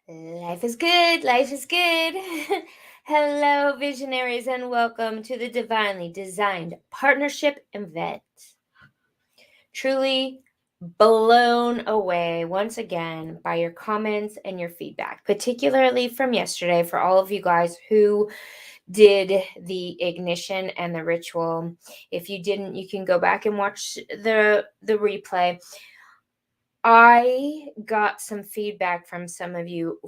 Life is good. Life is good. Hello, visionaries, and welcome to the Divinely Designed Partnership event. Truly blown away once again by your comments and your feedback, particularly from yesterday for all of you guys who did the ignition and the ritual. If you didn't, you can go back and watch the replay. I got some feedback from some of you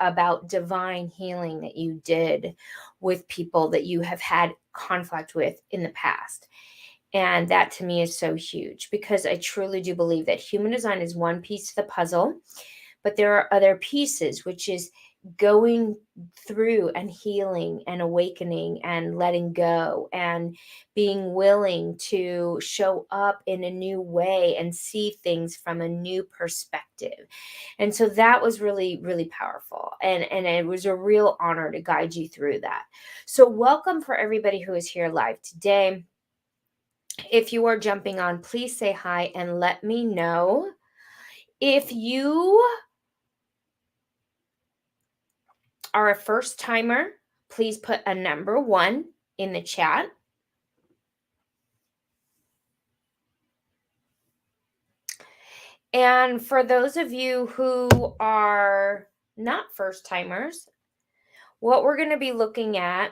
about divine healing that you did with people that you have had conflict with in the past. And that to me is so huge because I truly do believe that human design is one piece of the puzzle, but there are other pieces, which is going through and healing and awakening and letting go and being willing to show up in a new way and see things from a new perspective. And so that was really, really powerful. And it was a real honor to guide you through that. So welcome for everybody who is here live today. If you are jumping on, please say hi and let me know. If you are a first timer, please put a number 1 in the chat. And for those of you who are not first timers, what we're going to be looking at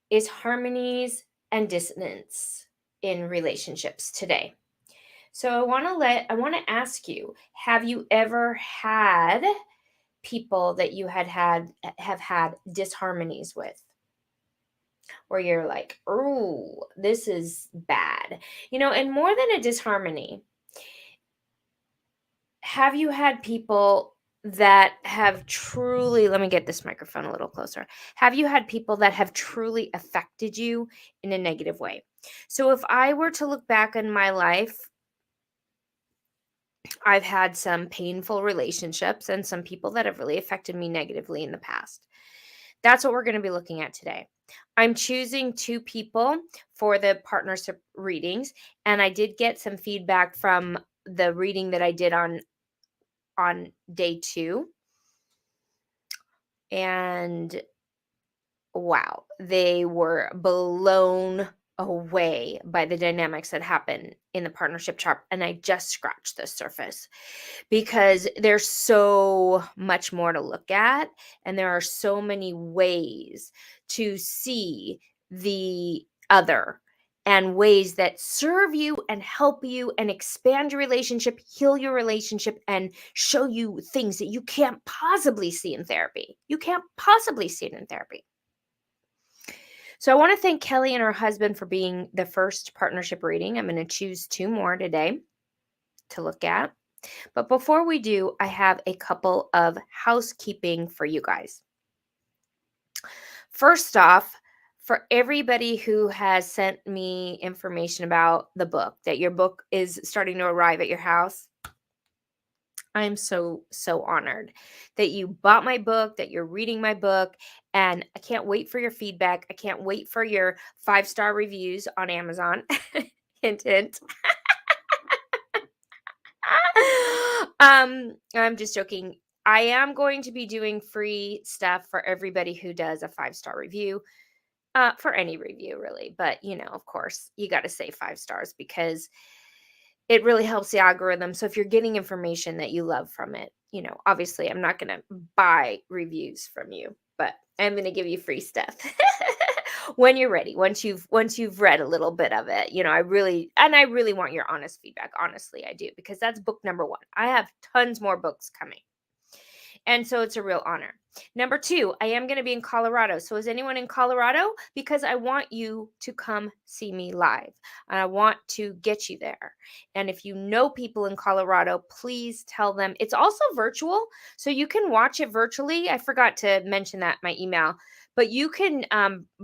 is harmonies and dissonance in relationships today. So I want to ask you, have you ever had people that you have had disharmonies with? Where you're like, oh, this is bad. And more than a disharmony, have you had people that have truly, let me get this microphone a little closer. Have you had people that have truly affected you in a negative way? So if I were to look back in my life, I've had some painful relationships and some people that have really affected me negatively in the past. That's what we're going to be looking at today. I'm choosing 2 people for the partnership readings, and I did get some feedback from the reading that I did on day 2. And wow, they were blown away by the dynamics that happen in the partnership chart, and I just scratched the surface because there's so much more to look at, and there are so many ways to see the other and ways that serve you and help you and expand your relationship, heal your relationship, and show you things that you can't possibly see in therapy. You can't possibly see it in therapy. So I want to thank Kelly and her husband for being the first partnership reading. I'm going to choose 2 more today to look at. But before we do, I have a couple of housekeeping for you guys. First off, for everybody who has sent me information about the book, that your book is starting to arrive at your house, I'm so, so honored that you bought my book, that you're reading my book, and I can't wait for your feedback. I can't wait for your 5-star reviews on Amazon. Hint, hint. I'm just joking. I am going to be doing free stuff for everybody who does a 5-star review. For any review, really. But, of course, you got to say 5 stars because it really helps the algorithm. So if you're getting information that you love from it, obviously I'm not going to buy reviews from you, but I'm going to give you free stuff when you're ready. Once you've read a little bit of it, I really want your honest feedback. Honestly, I do, because that's book number 1. I have tons more books coming. And so it's a real honor. Number 2, I am going to be in Colorado. So is anyone in Colorado? Because I want you to come see me live. And I want to get you there. And if you know people in Colorado, please tell them. It's also virtual, so you can watch it virtually. I forgot to mention that in my email. But you can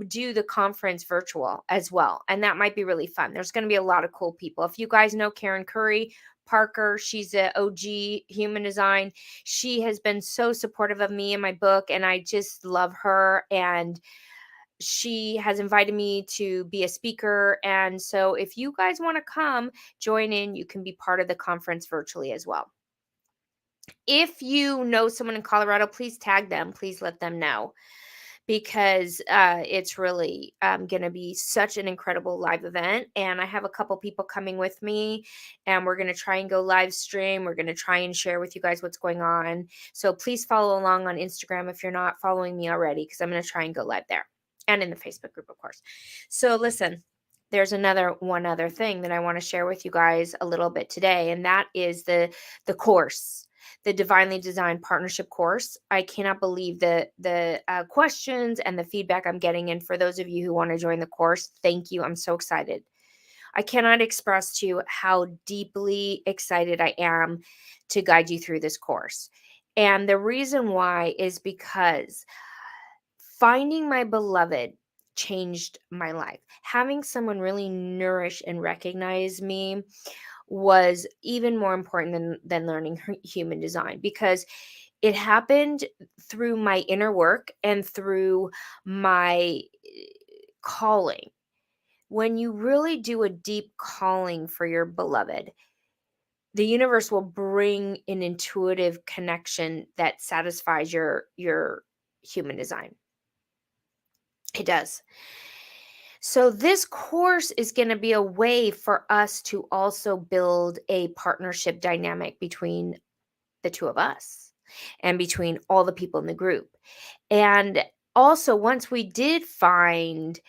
do the conference virtual as well. And that might be really fun. There's going to be a lot of cool people. If you guys know Karen Curry Parker, she's a OG human design. She has been so supportive of me and my book, and I just love her. And she has invited me to be a speaker. And so if you guys want to come join in, you can be part of the conference virtually as well. If you know someone in Colorado, please tag them. Please let them know because it's really going to be such an incredible live event. And I have a couple people coming with me, and we're going to try and go live stream. We're going to try and share with you guys what's going on. So please follow along on Instagram if you're not following me already, because I'm going to try and go live there and in the Facebook group, of course. So listen. There's one other thing that I want to share with you guys a little bit today, and that is the course, the Divinely Designed Partnership course. I cannot believe the questions and the feedback I'm getting. And for those of you who want to join the course, thank you. I'm so excited. I cannot express to you how deeply excited I am to guide you through this course. And the reason why is because finding my beloved changed my life. Having someone really nourish and recognize me was even more important than learning human design, because it happened through my inner work and through my calling. When you really do a deep calling for your beloved, the universe will bring an intuitive connection that satisfies your human design. It does. So this course is going to be a way for us to also build a partnership dynamic between the two of us and between all the people in the group. And also, once we did find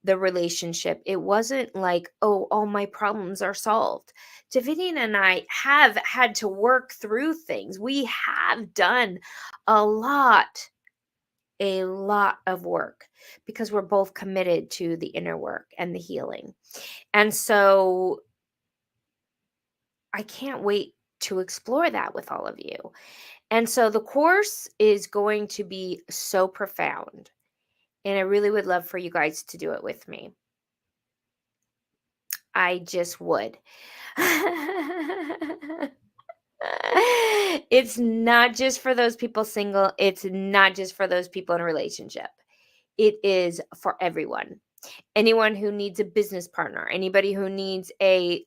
the relationship, it wasn't like, oh, all my problems are solved. Davidian and I have had to work through things. We have done a lot, a lot of work, because we're both committed to the inner work and the healing. And so I can't wait to explore that with all of you. And so the course is going to be so profound. And I really would love for you guys to do it with me. I just would. It's not just for those people single. It's not just for those people in a relationship. It is for everyone. Anyone who needs a business partner, anybody who needs a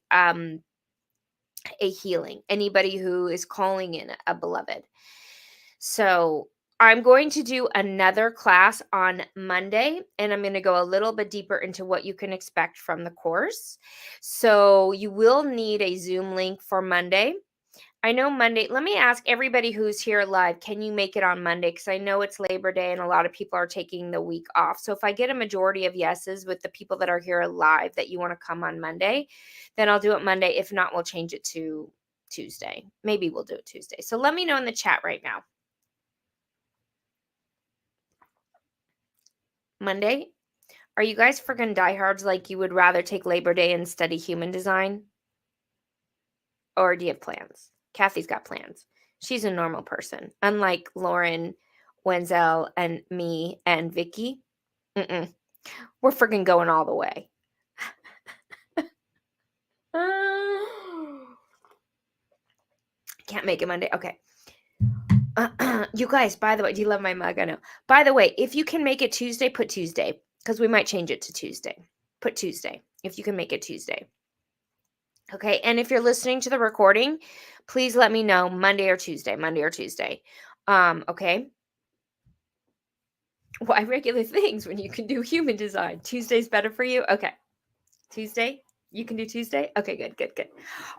healing, anybody who is calling in a beloved. So I'm going to do another class on Monday, and I'm going to go a little bit deeper into what you can expect from the course. So you will need a Zoom link for Monday. I know Monday. Let me ask everybody who's here live, can you make it on Monday? Because I know it's Labor Day and a lot of people are taking the week off. So if I get a majority of yeses with the people that are here live that you want to come on Monday, then I'll do it Monday. If not, we'll change it to Tuesday. Maybe we'll do it Tuesday. So let me know in the chat right now. Monday? Are you guys freaking diehards, like you would rather take Labor Day and study human design? Or do you have plans? Kathy's got plans. She's a normal person. Unlike Lauren, Wenzel, and me and Vicky. We're freaking going all the way. Can't make it Monday. Okay. You guys, by the way, do you love my mug? I know. By the way, if you can make it Tuesday, put Tuesday, because we might change it to Tuesday. Put Tuesday if you can make it Tuesday. Okay. And if you're listening to the recording, please let me know Monday or Tuesday. Okay. Why regular things when you can do human design? Tuesday's better for you? Okay. Tuesday? You can do Tuesday? Okay, good.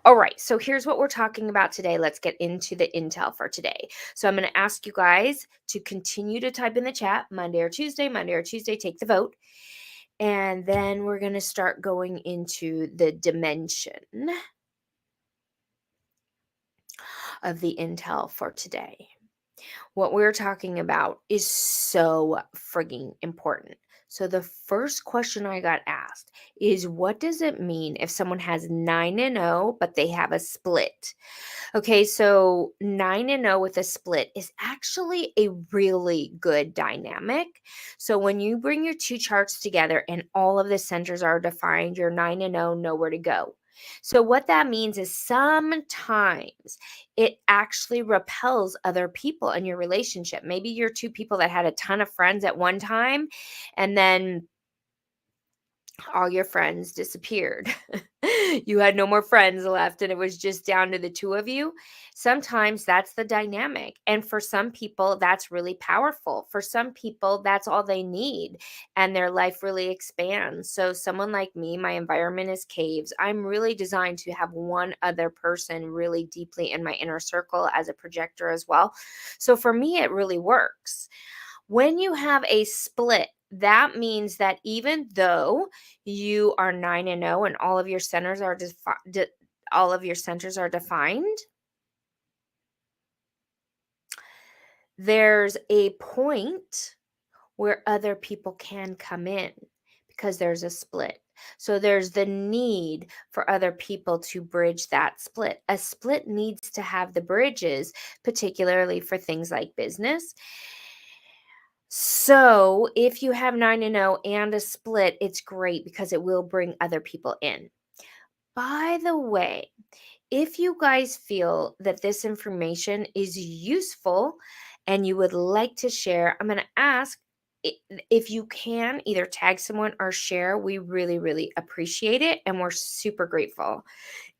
All right. So here's what we're talking about today. Let's get into the intel for today. So I'm going to ask you guys to continue to type in the chat Monday or Tuesday, take the vote. And then we're going to start going into the dimension of the intel for today. What we're talking about is so frigging important. So the first question I got asked is, what does it mean if someone has 9 and 0 but they have a split? Okay, so 9 and 0 with a split is actually a really good dynamic. So when you bring your two charts together and all of the centers are defined, your 9 and 0 know where to go. So what that means is sometimes it actually repels other people in your relationship. Maybe you're two people that had a ton of friends at one time, and then all your friends disappeared. You had no more friends left, and it was just down to the two of you. Sometimes that's the dynamic. And for some people, that's really powerful. For some people, that's all they need, and their life really expands. So, someone like me, my environment is caves. I'm really designed to have one other person really deeply in my inner circle as a projector as well. So, for me, it really works. When you have a split, that means that even though you are 9 and 0 and all of your centers are all of your centers are defined, there's a point where other people can come in because there's a split. So there's the need for other people to bridge that split. A split needs to have the bridges, particularly for things like business. So, if you have 9 and 0 and a split, it's great because it will bring other people in. By the way, if you guys feel that this information is useful and you would like to share, I'm going to ask if you can either tag someone or share. We really, really appreciate it and we're super grateful.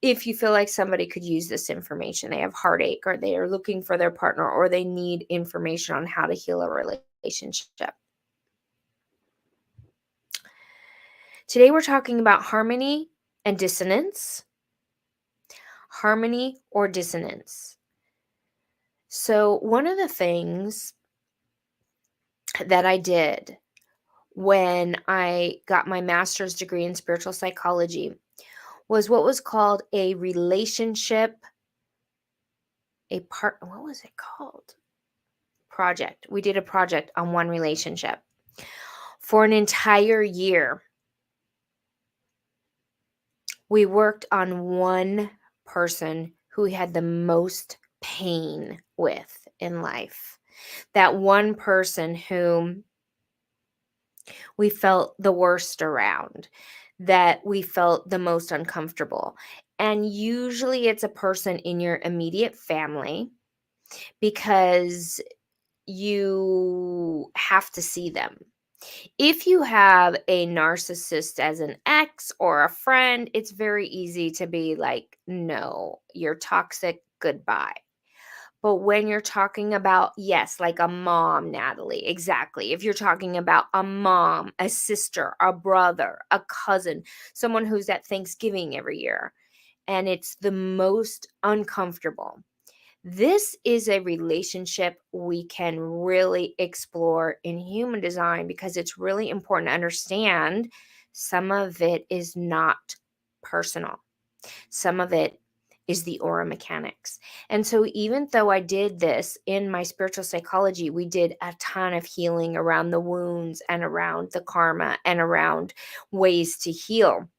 If you feel like somebody could use this information, they have heartache or they are looking for their partner or they need information on how to heal a relationship. Today we're talking about harmony and dissonance. Harmony or dissonance. So, one of the things that I did when I got my master's degree in spiritual psychology was what was called a relationship, what was it called? Project. We did a project on one relationship for an entire year. We worked on one person who had the most pain with in life. That one person whom we felt the worst around, that we felt the most uncomfortable. And usually it's a person in your immediate family because you have to see them. If you have a narcissist as an ex or a friend, it's very easy to be like, no, you're toxic, goodbye. But when you're talking about, yes, like a mom, Natalie, exactly. If you're talking about a mom, a sister, a brother, a cousin, someone who's at Thanksgiving every year, and it's the most uncomfortable. This is a relationship we can really explore in human design because it's really important to understand some of it is not personal. Some of it is the aura mechanics. And so, even though I did this in my spiritual psychology, we did a ton of healing around the wounds and around the karma and around ways to heal.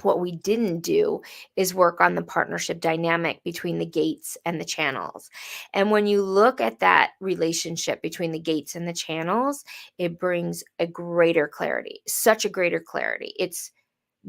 What we didn't do is work on the partnership dynamic between the gates and the channels. And when you look at that relationship between the gates and the channels, it brings a greater clarity, such a greater clarity. It's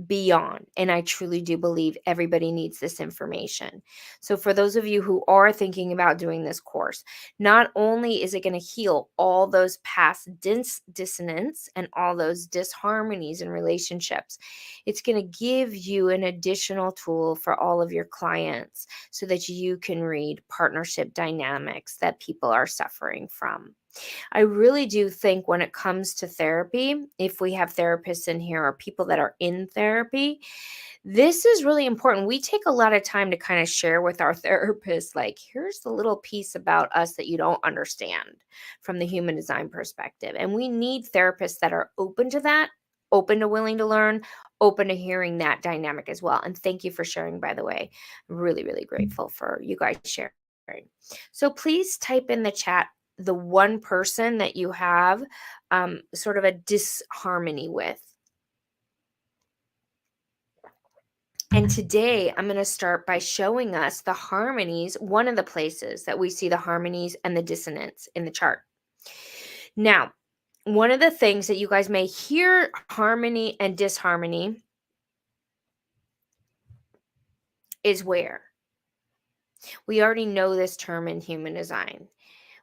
beyond. And I truly do believe everybody needs this information. So, for those of you who are thinking about doing this course, not only is it going to heal all those past dissonance and all those disharmonies in relationships, it's going to give you an additional tool for all of your clients so that you can read partnership dynamics that people are suffering from. I really do think when it comes to therapy, if we have therapists in here or people that are in therapy, this is really important. We take a lot of time to kind of share with our therapists, like, here's the little piece about us that you don't understand from the human design perspective. And we need therapists that are open to that, open to willing to learn, open to hearing that dynamic as well. And thank you for sharing, by the way. Really, really grateful for you guys sharing. So please type in the chat the one person that you have sort of a disharmony with. And today I'm going to start by showing us the harmonies, one of the places that we see the harmonies and the dissonance in the chart. Now, one of the things that you guys may hear harmony and disharmony is where? We already know this term in human design.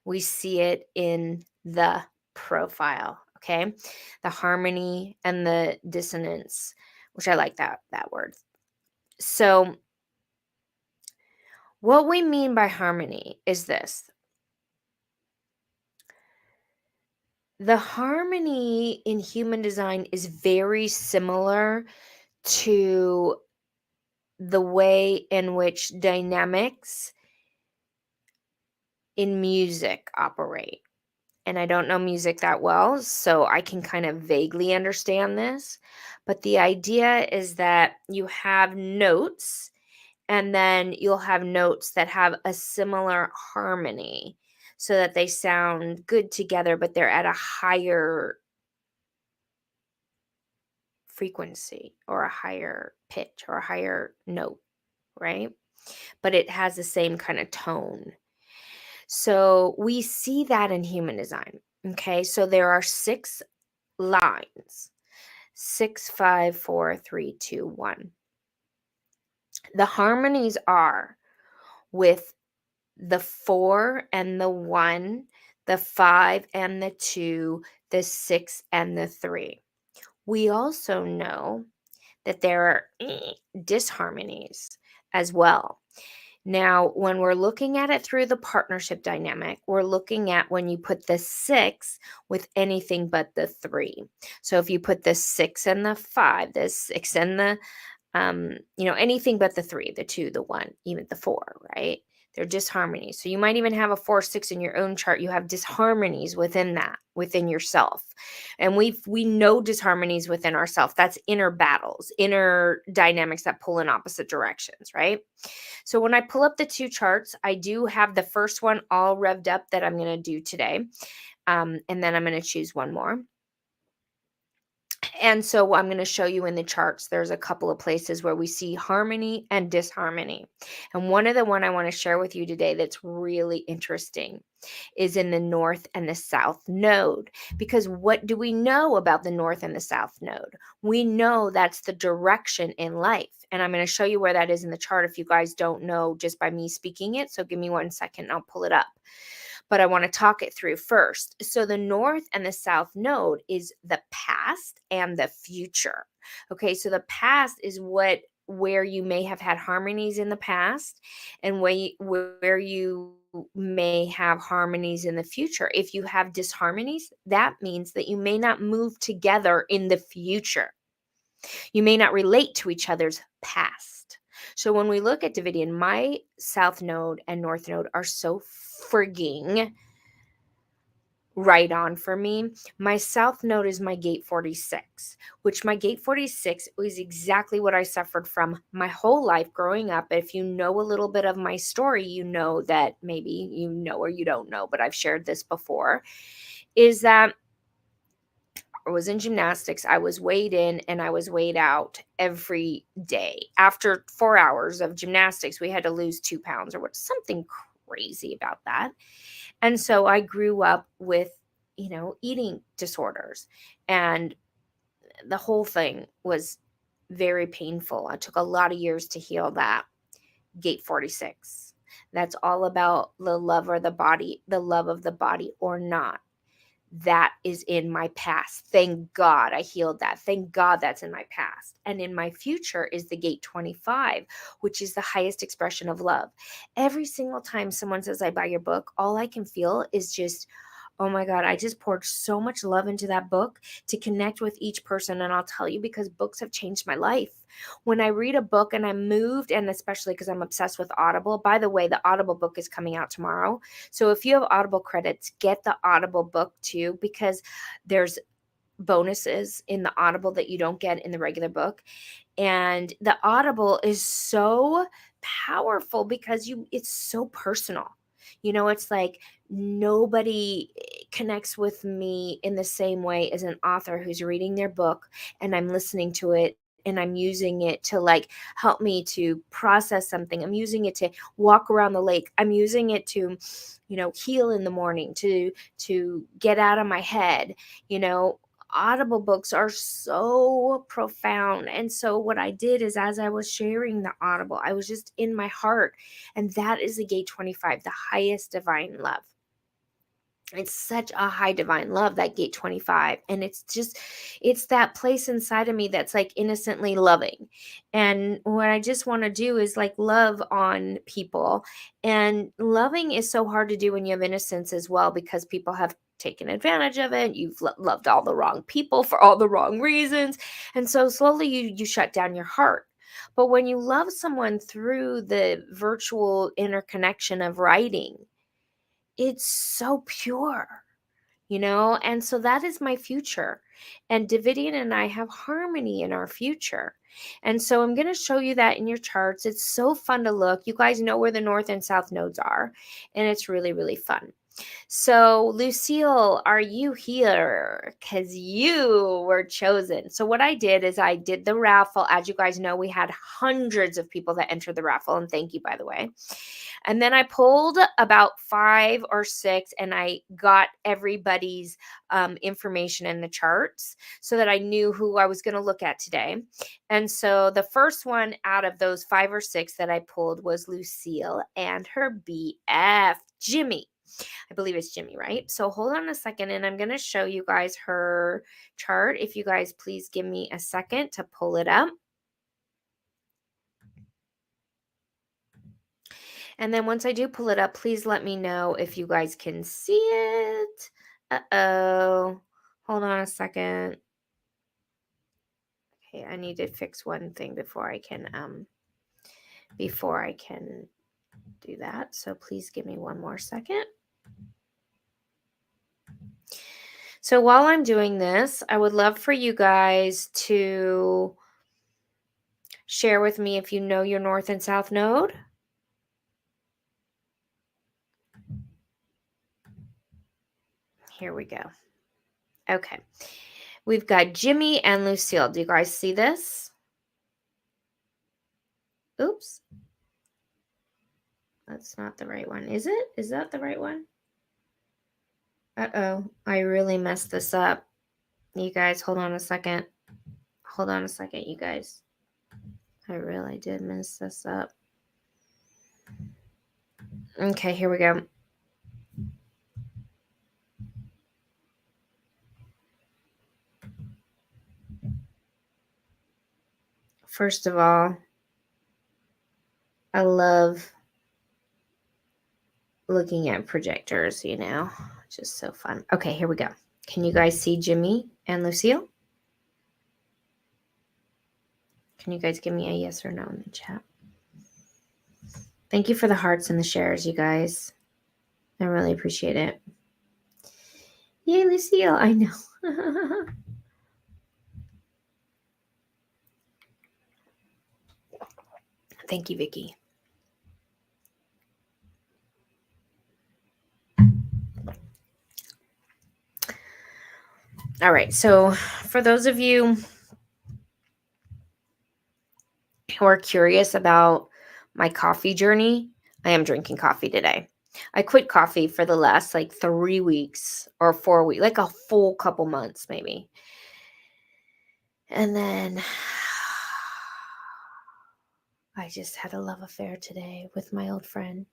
We see it in the profile. okay? The harmony and the dissonance, which I like that word. So, what we mean by harmony is this. The harmony in human design is very similar to the way in which dynamics in music operate. And I don't know music that well, so I can kind of vaguely understand this. But the idea is that you have notes, and then you'll have notes that have a similar harmony so that they sound good together, but they're at a higher frequency or a higher pitch or a higher note, right? But it has the same kind of tone. So we see that in human design. Okay. So there are 6 lines: 6, 5, 4, 3, 2, 1. The harmonies are with the 4 and the 1, the 5 and the 2, the 6 and the 3. We also know that there are disharmonies as well. Now, when we're looking at it through the partnership dynamic, we're looking at when you put the 6 with anything but the 3. So if you put the 6 and the 5, the 6 and the anything but the 3, the 2, the 1, even the 4, right? They're disharmonies. So you might even have a 4, 6 in your own chart. You have disharmonies within that, within yourself. And we know disharmonies within ourselves. That's inner battles, inner dynamics that pull in opposite directions, right? So when I pull up the 2 charts, I do have the first one all revved up that I'm going to do today. And then I'm going to choose one more. And so I'm going to show you in the charts, there's a couple of places where we see harmony and disharmony. And one of the one I want to share with you today that's really interesting is in the north and the south node. Because what do we know about the north and the south node? We know that's the direction in life. And I'm going to show you where that is in the chart if you guys don't know just by me speaking it. So give me 1 second and I'll pull it up. But I want to talk it through first. So the north and the south node is the past and the future. Okay, so the past is where you may have had harmonies in the past, and where you may have harmonies in the future. If you have disharmonies, that means that you may not move together in the future. You may not relate to each other's past. So when we look at Davidian, my south node and north node are so frigging right on for me. My south node is my gate 46, which my gate 46 was exactly what I suffered from my whole life growing up. If you know a little bit of my story, you know that maybe you know or you don't know, but I've shared this before, is that I was in gymnastics. I was weighed in and I was weighed out every day. After 4 hours of gymnastics, we had to lose 2 pounds or what, something crazy about that. And so I grew up with, eating disorders. And the whole thing was very painful. It took a lot of years to heal that. Gate 46. That's all about the love or the body, the love of the body or not. That is in my past. Thank God I healed that. Thank God that's in my past. And in my future is the gate 25, which is the highest expression of love. Every single time someone says, I buy your book, all I can feel is just, oh my God, I just poured so much love into that book to connect with each person. And I'll tell you, because books have changed my life. When I read a book and I'm moved, and especially because I'm obsessed with Audible, by the way, the Audible book is coming out tomorrow. So if you have Audible credits, get the Audible book too, because there's bonuses in the Audible that you don't get in the regular book. And the Audible is so powerful because it's so personal. It's like nobody connects with me in the same way as an author who's reading their book and I'm listening to it and I'm using it to like help me to process something. I'm using it to walk around the lake. I'm using it to, heal in the morning, to get out of my head. Audible books are so profound. And so what I did is, as I was sharing the Audible, I was just in my heart. And that is the gate 25, the highest divine love. It's such a high divine love, that gate 25. And it's that place inside of me that's like innocently loving. And what I just want to do is like love on people. And loving is so hard to do when you have innocence as well, because people have taken advantage of it. You've loved all the wrong people for all the wrong reasons. And so slowly you shut down your heart. But when you love someone through the virtual interconnection of writing, it's so pure, and so that is my future. And Davidian and I have harmony in our future. And so I'm going to show you that in your charts. It's so fun to look. You guys know where the north and south nodes are, and it's really, really fun. So, Lucille, are you here? Because you were chosen. So, what I did is I did the raffle. As you guys know, we had hundreds of people that entered the raffle, and thank you, by the way. And then I pulled about 5 or 6, and I got everybody's information in the charts so that I knew who I was going to look at today. And so the first one out of those 5 or 6 that I pulled was Lucille and her BF, Jimmy. I believe it's Jimmy, right? So hold on a second, and I'm going to show you guys her chart. If you guys please give me a second to pull it up. And then once I do pull it up, please let me know if you guys can see it. Uh-oh. Hold on a second. Okay, I need to fix one thing before I can do that. So please give me one more second. So while I'm doing this, I would love for you guys to share with me if you know your north and south node. Here we go. Okay. We've got Jimmy and Lucille. Do you guys see this? Oops. That's not the right one. Is it? Is that the right one? Uh-oh. I really messed this up. You guys, hold on a second. Hold on a second, you guys. I really did mess this up. Okay, here we go. First of all, I love looking at projectors, just so fun. Okay, here we go. Can you guys see Jimmy and Lucille? Can you guys give me a yes or no in the chat? Thank you for the hearts and the shares, you guys. I really appreciate it. Yay, Lucille. I know. Thank you, Vicky. All right. So for those of you who are curious about my coffee journey, I am drinking coffee today. I quit coffee for the last 3 weeks or 4 weeks, like a full couple months maybe. And then I just had a love affair today with my old friend.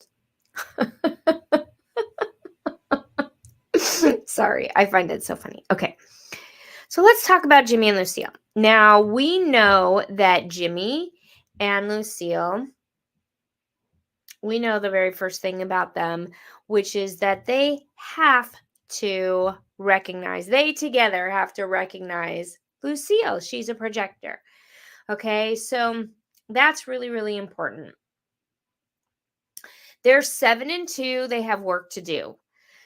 Sorry, I find it so funny. Okay. So let's talk about Jimmy and Lucille. Now, we know that Jimmy and Lucille, we know the very first thing about them, which is that they together have to recognize Lucille. She's a projector. Okay, so that's really, really important. They're 7 and 2. They have work to do.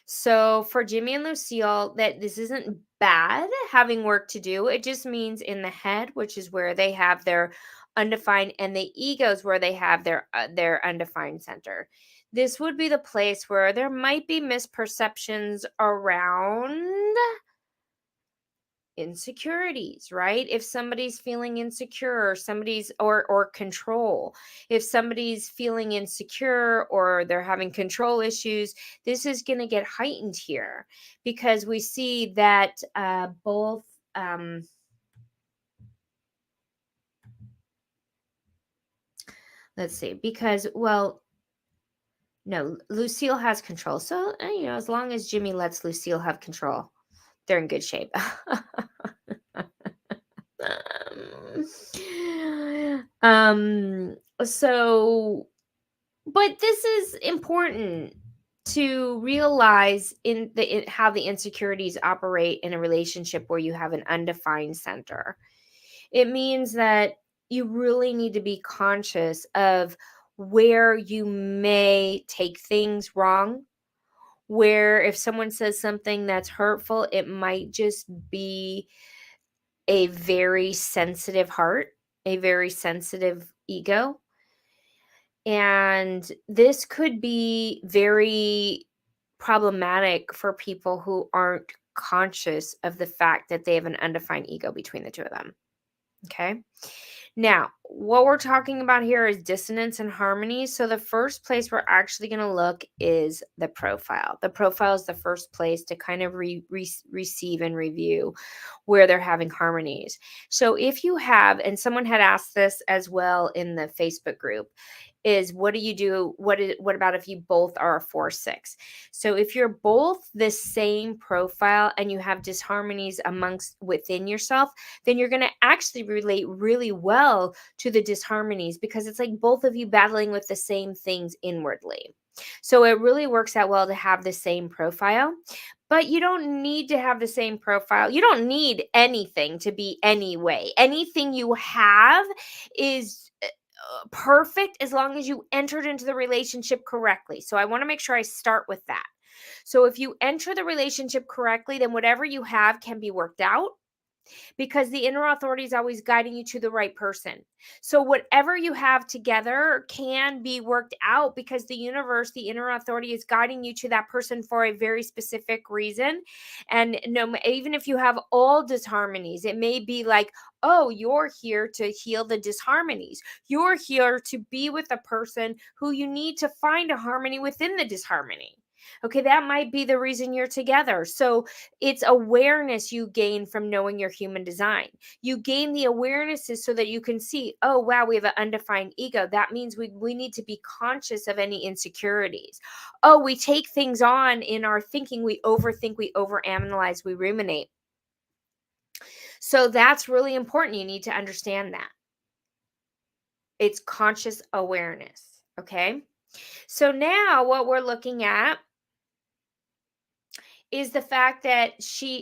So for Jimmy and Lucille, that this isn't bad having work to do. It just means in the head, which is where they have their undefined, and the egos where they have their undefined center. This would be the place where there might be misperceptions around insecurities, right? If somebody's feeling insecure, or control, if somebody's feeling insecure or they're having control issues, this is going to get heightened here, because we see that both let's see, because No, Lucille has control. So, as long as Jimmy lets Lucille have control, they're in good shape. um, so, but this is important to realize how the insecurities operate in a relationship where you have an undefined center. It means that you really need to be conscious of where you may take things wrong, where if someone says something that's hurtful, it might just be a very sensitive heart, a very sensitive ego. And this could be very problematic for people who aren't conscious of the fact that they have an undefined ego between the two of them. Okay. Now, what we're talking about here is dissonance and harmony. So, the first place we're actually going to look is the profile. The profile is the first place to kind of receive and review where they're having harmonies. So, if you have, and someone had asked this as well in the Facebook group, is what do you do? What about if you both are a 4-6? So if you're both the same profile and you have disharmonies amongst within yourself, then you're going to actually relate really well to the disharmonies because it's like both of you battling with the same things inwardly. So it really works out well to have the same profile, but you don't need to have the same profile. You don't need anything to be any way. Anything you have is perfect as long as you entered into the relationship correctly. So I want to make sure I start with that. So if you enter the relationship correctly, then whatever you have can be worked out because the inner authority is always guiding you to the right person. So whatever you have together can be worked out because the universe, the inner authority is guiding you to that person for a very specific reason. And no, even if you have all disharmonies, it may be like, oh, you're here to heal the disharmonies. You're here to be with a person who you need to find a harmony within the disharmony. Okay, that might be the reason you're together. So it's awareness you gain from knowing your human design. You gain the awarenesses so that you can see, oh, wow, we have an undefined ego. That means we need to be conscious of any insecurities. Oh, we take things on in our thinking. We overthink, we overanalyze, we ruminate. So that's really important. You need to understand that. It's conscious awareness. Okay. So now what we're looking at is the fact that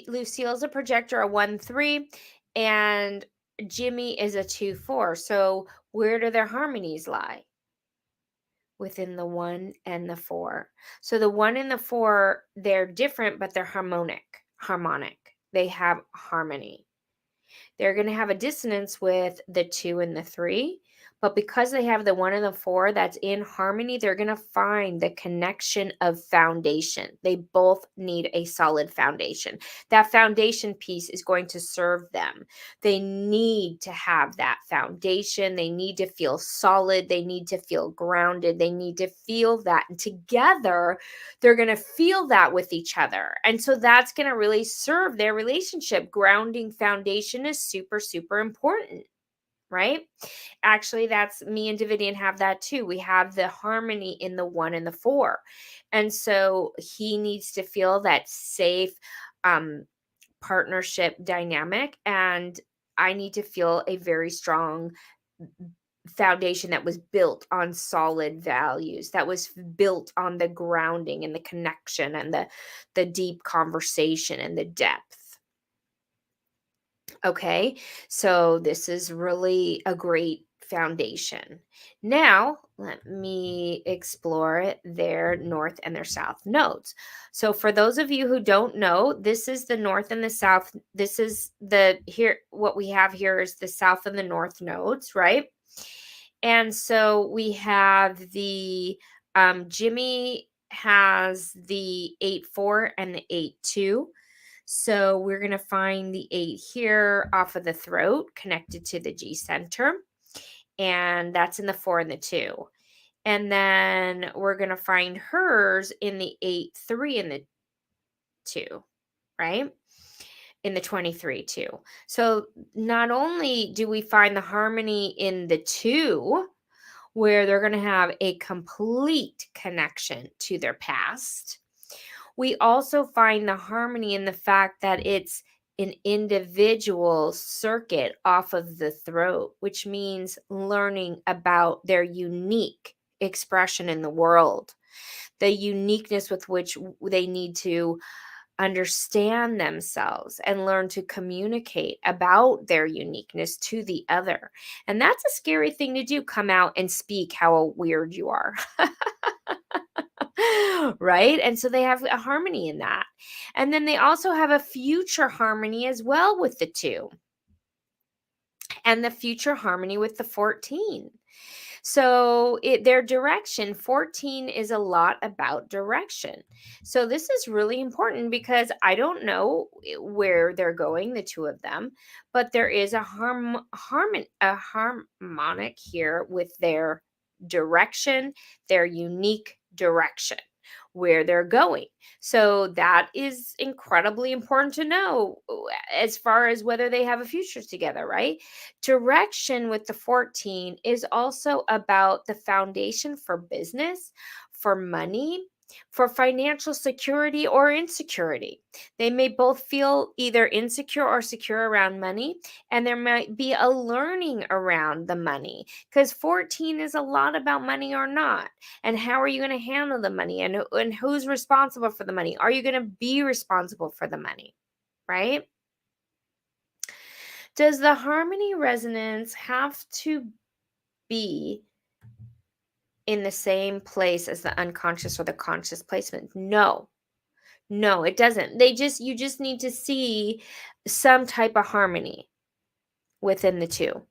Lucille's a projector, a 1-3, and Jimmy is a 2-4. So where do their harmonies lie? Within the 1 and the 4. So the 1 and the 4, they're different, but they're harmonic. They have harmony. They're going to have a dissonance with the 2 and the 3. But because they have the 1 and the 4 that's in harmony, they're going to find the connection of foundation. They both need a solid foundation. That foundation piece is going to serve them. They need to have that foundation. They need to feel solid. They need to feel grounded. They need to feel that. And together, they're going to feel that with each other. And so that's going to really serve their relationship. Grounding foundation is super, super important, right? Actually, that's me and Davidian have that too. We have the harmony in the 1 and the 4. And so he needs to feel that safe partnership dynamic. And I need to feel a very strong foundation that was built on solid values, that was built on the grounding and the connection and the deep conversation and the depth. Okay, so this is really a great foundation. Now, let me explore their north and their south nodes. So, for those of you who don't know, this is the north and the south. This is what we have here is the south and the north nodes, right? And so we have Jimmy has the 8-4 and the 8-2. So we're going to find the 8 here off of the throat connected to the G center. And that's in the 4 and the 2. And then we're going to find hers in the 8-3 and the 2, right? In the 23 too. So not only do we find the harmony in the 2, where they're going to have a complete connection to their past. We also find the harmony in the fact that it's an individual circuit off of the throat, which means learning about their unique expression in the world, the uniqueness with which they need to understand themselves and learn to communicate about their uniqueness to the other. And that's a scary thing to do, come out and speak how weird you are. Right? And so they have a harmony in that. And then they also have a future harmony as well with the 2, and the future harmony with the 14. So their direction, 14 is a lot about direction. So this is really important because I don't know where they're going, the 2 of them, but there is a harmonic here with their direction, their unique direction, where they're going. So that is incredibly important to know as far as whether they have a future together, right? Direction with the 14 is also about the foundation for business, for money, for financial security or insecurity. They may both feel either insecure or secure around money, and there might be a learning around the money because 14 is a lot about money or not. And how are you going to handle the money, and who's responsible for the money? Are you going to be responsible for the money? Right? Does the harmony resonance have to be in the same place as the unconscious or the conscious placement? No. No, it doesn't. You just need to see some type of harmony within the 2.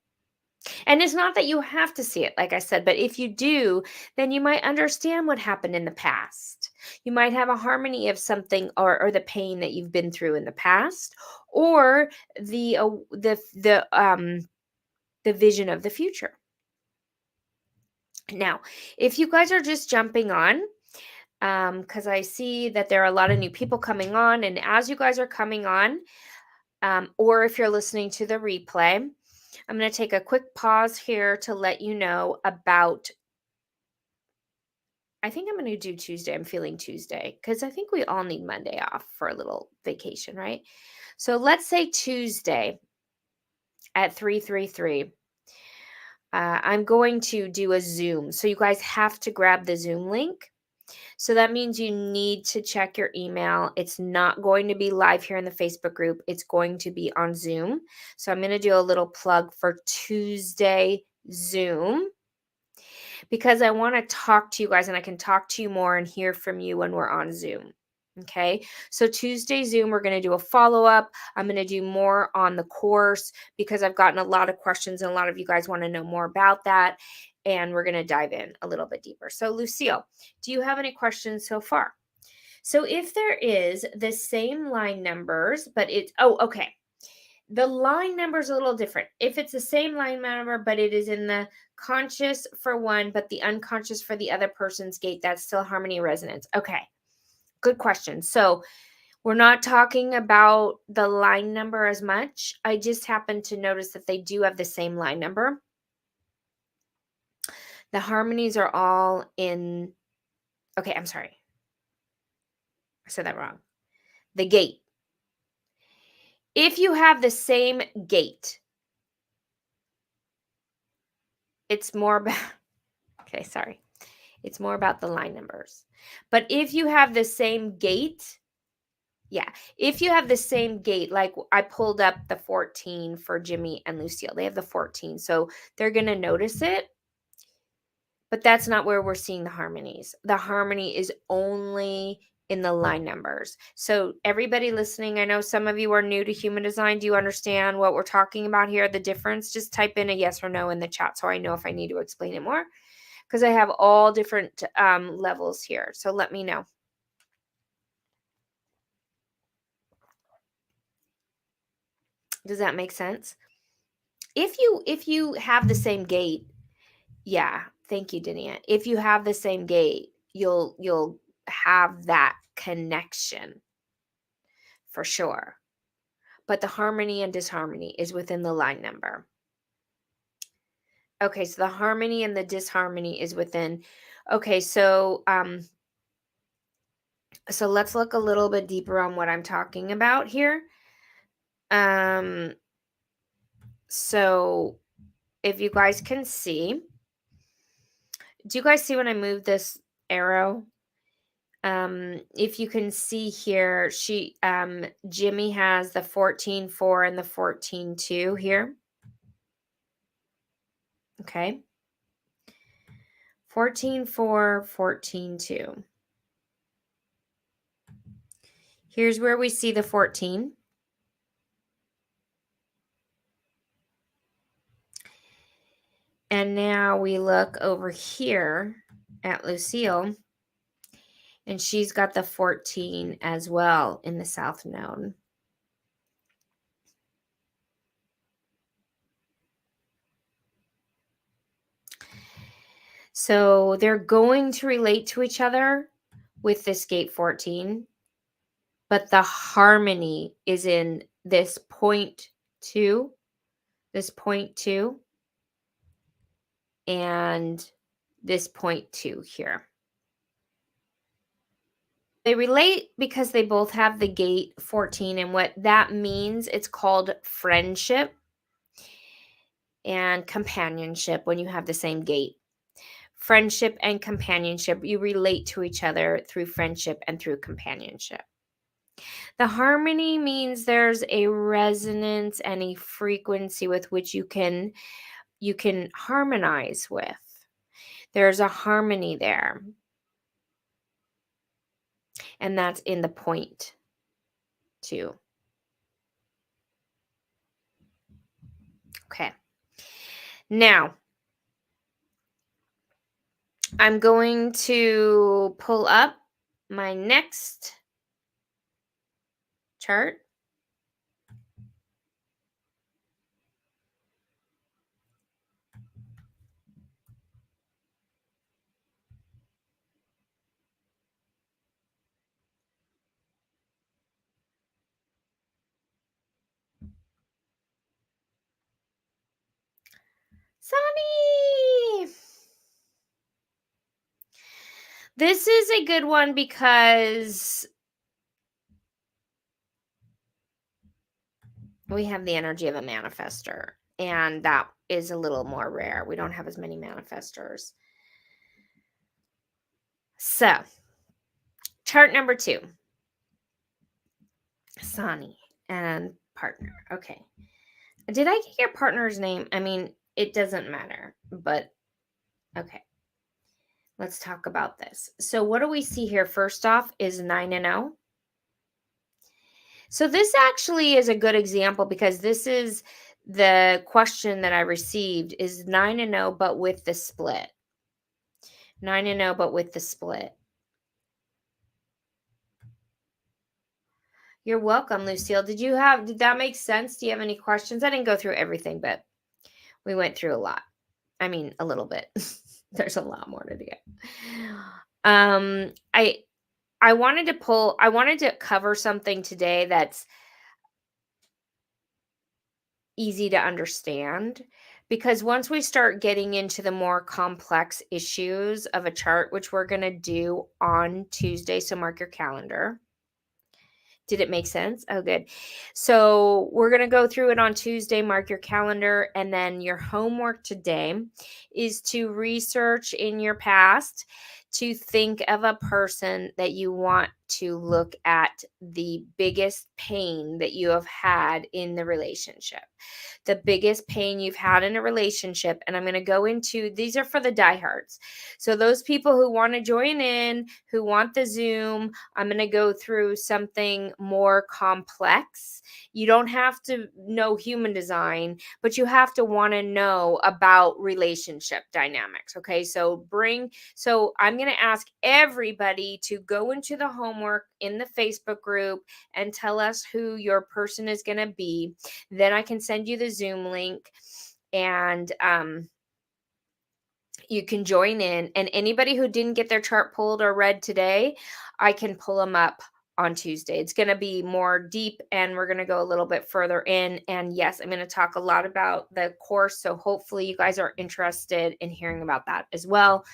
And it's not that you have to see it, like I said, but if you do, then you might understand what happened in the past. You might have a harmony of something, or the pain that you've been through in the past, or the vision of the future. Now, if you guys are just jumping on, because I see that there are a lot of new people coming on, and as you guys are coming on, or if you're listening to the replay, I'm going to take a quick pause here to let you know about. I think I'm going to do Tuesday. I'm feeling Tuesday because I think we all need Monday off for a little vacation, right? So let's say Tuesday at 3:33. I'm going to do a Zoom. So you guys have to grab the Zoom link. So that means you need to check your email. It's not going to be live here in the Facebook group. It's going to be on Zoom. So I'm going to do a little plug for Tuesday Zoom because I want to talk to you guys, and I can talk to you more and hear from you when we're on Zoom. Okay, so Tuesday Zoom, we're going to do a follow up. I'm going to do more on the course because I've gotten a lot of questions and a lot of you guys want to know more about that. And we're going to dive in a little bit deeper. So, Lucille, do you have any questions so far? So, if there is the same line numbers, but okay. The line number is a little different. If it's the same line number, but it is in the conscious for one, but the unconscious for the other person's gate, that's still harmony resonance. Okay. Good question. So we're not talking about the line number as much. I just happened to notice that they do have the same line number. The harmonies are all in. Okay, I'm sorry. I said that wrong. The gate. If you have the same gate, it's more about. Okay, sorry. It's more about the line numbers. But if you have the same gate, yeah, if you have the same gate, like I pulled up the 14 for Jimmy and Lucille, they have the 14. So they're going to notice it, but that's not where we're seeing the harmonies. The harmony is only in the line numbers. So everybody listening, I know some of you are new to human design. Do you understand what we're talking about here? The difference? Just type in a yes or no in the chat so I know if I need to explain it more, because I have all different levels here. So let me know. Does that make sense? If you have the same gate, yeah, thank you, Dania. If you have the same gate, you'll have that connection for sure. But the harmony and disharmony is within the line number. Okay, so the harmony and the disharmony is within. Okay, so let's look a little bit deeper on what I'm talking about here. Um so if you guys can see, do you guys see when I move this arrow? If you can see here, Jimmy has the 14.4 and the 14.2 here. Okay. 14.4, 14.2. Here's where we see the 14. And now we look over here at Lucille, and she's got the 14 as well in the south node. So they're going to relate to each other with this gate 14, but the harmony is in this point 2, this point 2, and this point 2 here. They relate because they both have the gate 14, and what that means, it's called friendship and companionship when you have the same gate. Friendship and companionship, you relate to each other through friendship and through companionship. The harmony means there's a resonance and a frequency with which you can harmonize with. There's a harmony there. And that's in the point 2. Okay. Now, I'm going to pull up my next chart. Sunny! This is a good one because we have the energy of a manifester, and that is a little more rare. We don't have as many manifestors. So, chart number 2. Sani and partner. Okay. Did I get your partner's name? I mean, it doesn't matter, but okay. Let's talk about this. So, what do we see here? First off, is 9 and 0. So, this actually is a good example because this is the question that I received is 9 and 0, but with the split. 9 and 0, but with the split. You're welcome, Lucille. Did that make sense? Do you have any questions? I didn't go through everything, but we went through a lot. I mean, a little bit. There's a lot more to do. I wanted to cover something today that's easy to understand, because once we start getting into the more complex issues of a chart, which we're going to do on Tuesday, so mark your calendar. Did it make sense? Oh, good. So we're going to go through it on Tuesday. Mark your calendar. And then your homework today is to research in your past, to think of a person that you want to look at the biggest pain that you have had in the relationship. The biggest pain you've had in a relationship. And I'm going to go into, these are for the diehards. So those people who want to join in, who want the Zoom, I'm going to go through something more complex. You don't have to know human design, but you have to want to know about relationship dynamics. Okay. So I'm going to ask everybody to go into the homework in the Facebook group and tell us who your person is going to be. Then I can send you the Zoom link, and you can join in. And anybody who didn't get their chart pulled or read today, I can pull them up on Tuesday. It's going to be more deep and we're going to go a little bit further in. And yes, I'm going to talk a lot about the course. So hopefully you guys are interested in hearing about that as well.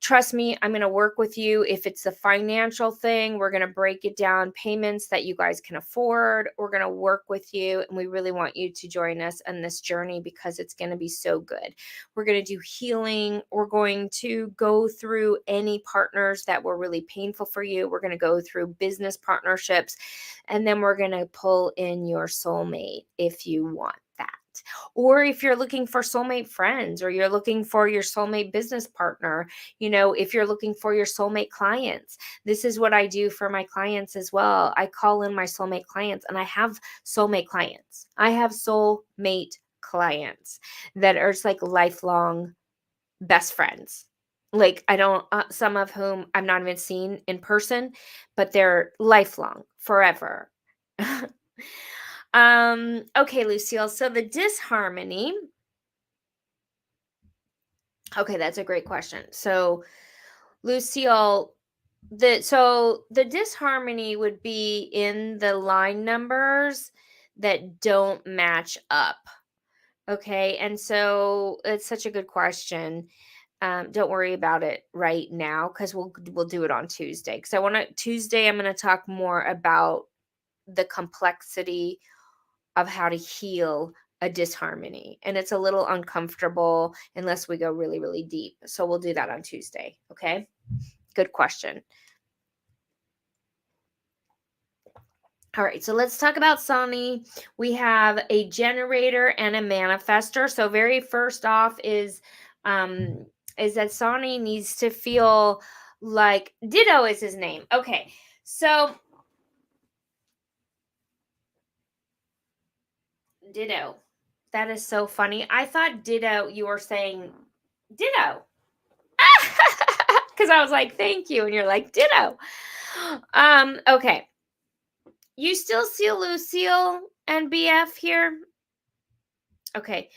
Trust me, I'm going to work with you. If it's a financial thing, we're going to break it down, payments that you guys can afford. We're going to work with you. And we really want you to join us on this journey because it's going to be so good. We're going to do healing. We're going to go through any partners that were really painful for you. We're going to go through business partnerships. And then we're going to pull in your soulmate if you want that. Or if you're looking for soulmate friends, or you're looking for your soulmate business partner, if you're looking for your soulmate clients. This is what I do for my clients as well. I call in my soulmate clients, and I have soulmate clients. I have soulmate clients that are just like lifelong best friends. Like I don't, some of whom I've not even seen in person, but they're lifelong, forever. Okay, Lucille. So the disharmony. Okay, that's a great question. So, Lucille, the disharmony would be in the line numbers that don't match up. Okay, and so it's such a good question. Don't worry about it right now because we'll do it on Tuesday. Because Tuesday I'm going to talk more about the complexity of how to heal a disharmony. And it's a little uncomfortable unless we go really, really deep. So we'll do that on Tuesday. Okay. Good question. All right. So let's talk about Sani. We have a generator and a manifester. So very first off is that Sani needs to feel like Ditto is his name. Okay. So Ditto. That is so funny. I thought Ditto, you were saying Ditto. Because I was like, thank you. And you're like, ditto. Okay. You still see Lucille and BF here? Okay.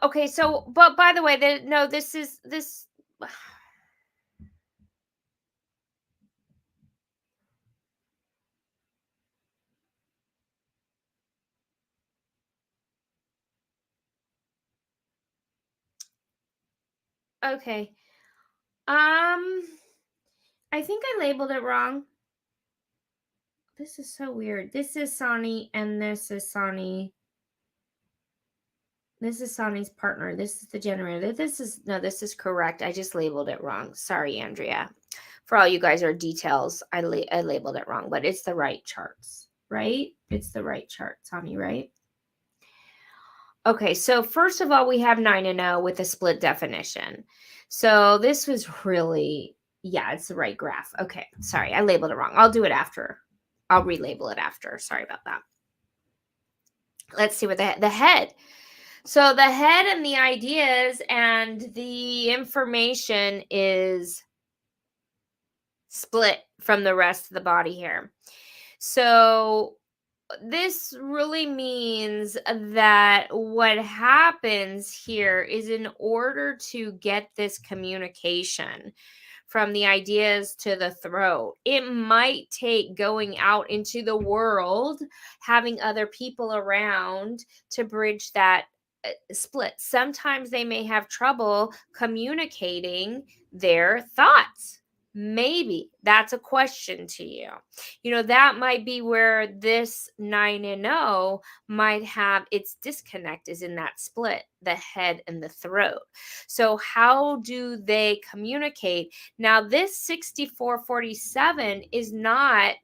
Okay, so but by the way, no, this is this okay. I think I labeled it wrong. This is so weird. This is Sani and this is Sani. This is Sani's partner. This is the generator. This is correct. I just labeled it wrong. Sorry, Andrea. For all you guys are details, I labeled it wrong, but it's the right charts, right? It's the right chart, Sani, right? Okay, so first of all, we have 9 and 0 with a split definition. So this was really, yeah, it's the right graph. Okay, sorry, I labeled it wrong. I'll do it after. I'll relabel it after. Sorry about that. Let's see what the head. So the head and the ideas and the information is split from the rest of the body here. So this really means that what happens here is in order to get this communication from the ideas to the throat, it might take going out into the world, having other people around to bridge that split. Sometimes they may have trouble communicating their thoughts. Maybe that's a question to you. That might be where this 9 and 0 might have its disconnect is in that split, the head and the throat. So how do they communicate? Now this 6447 is not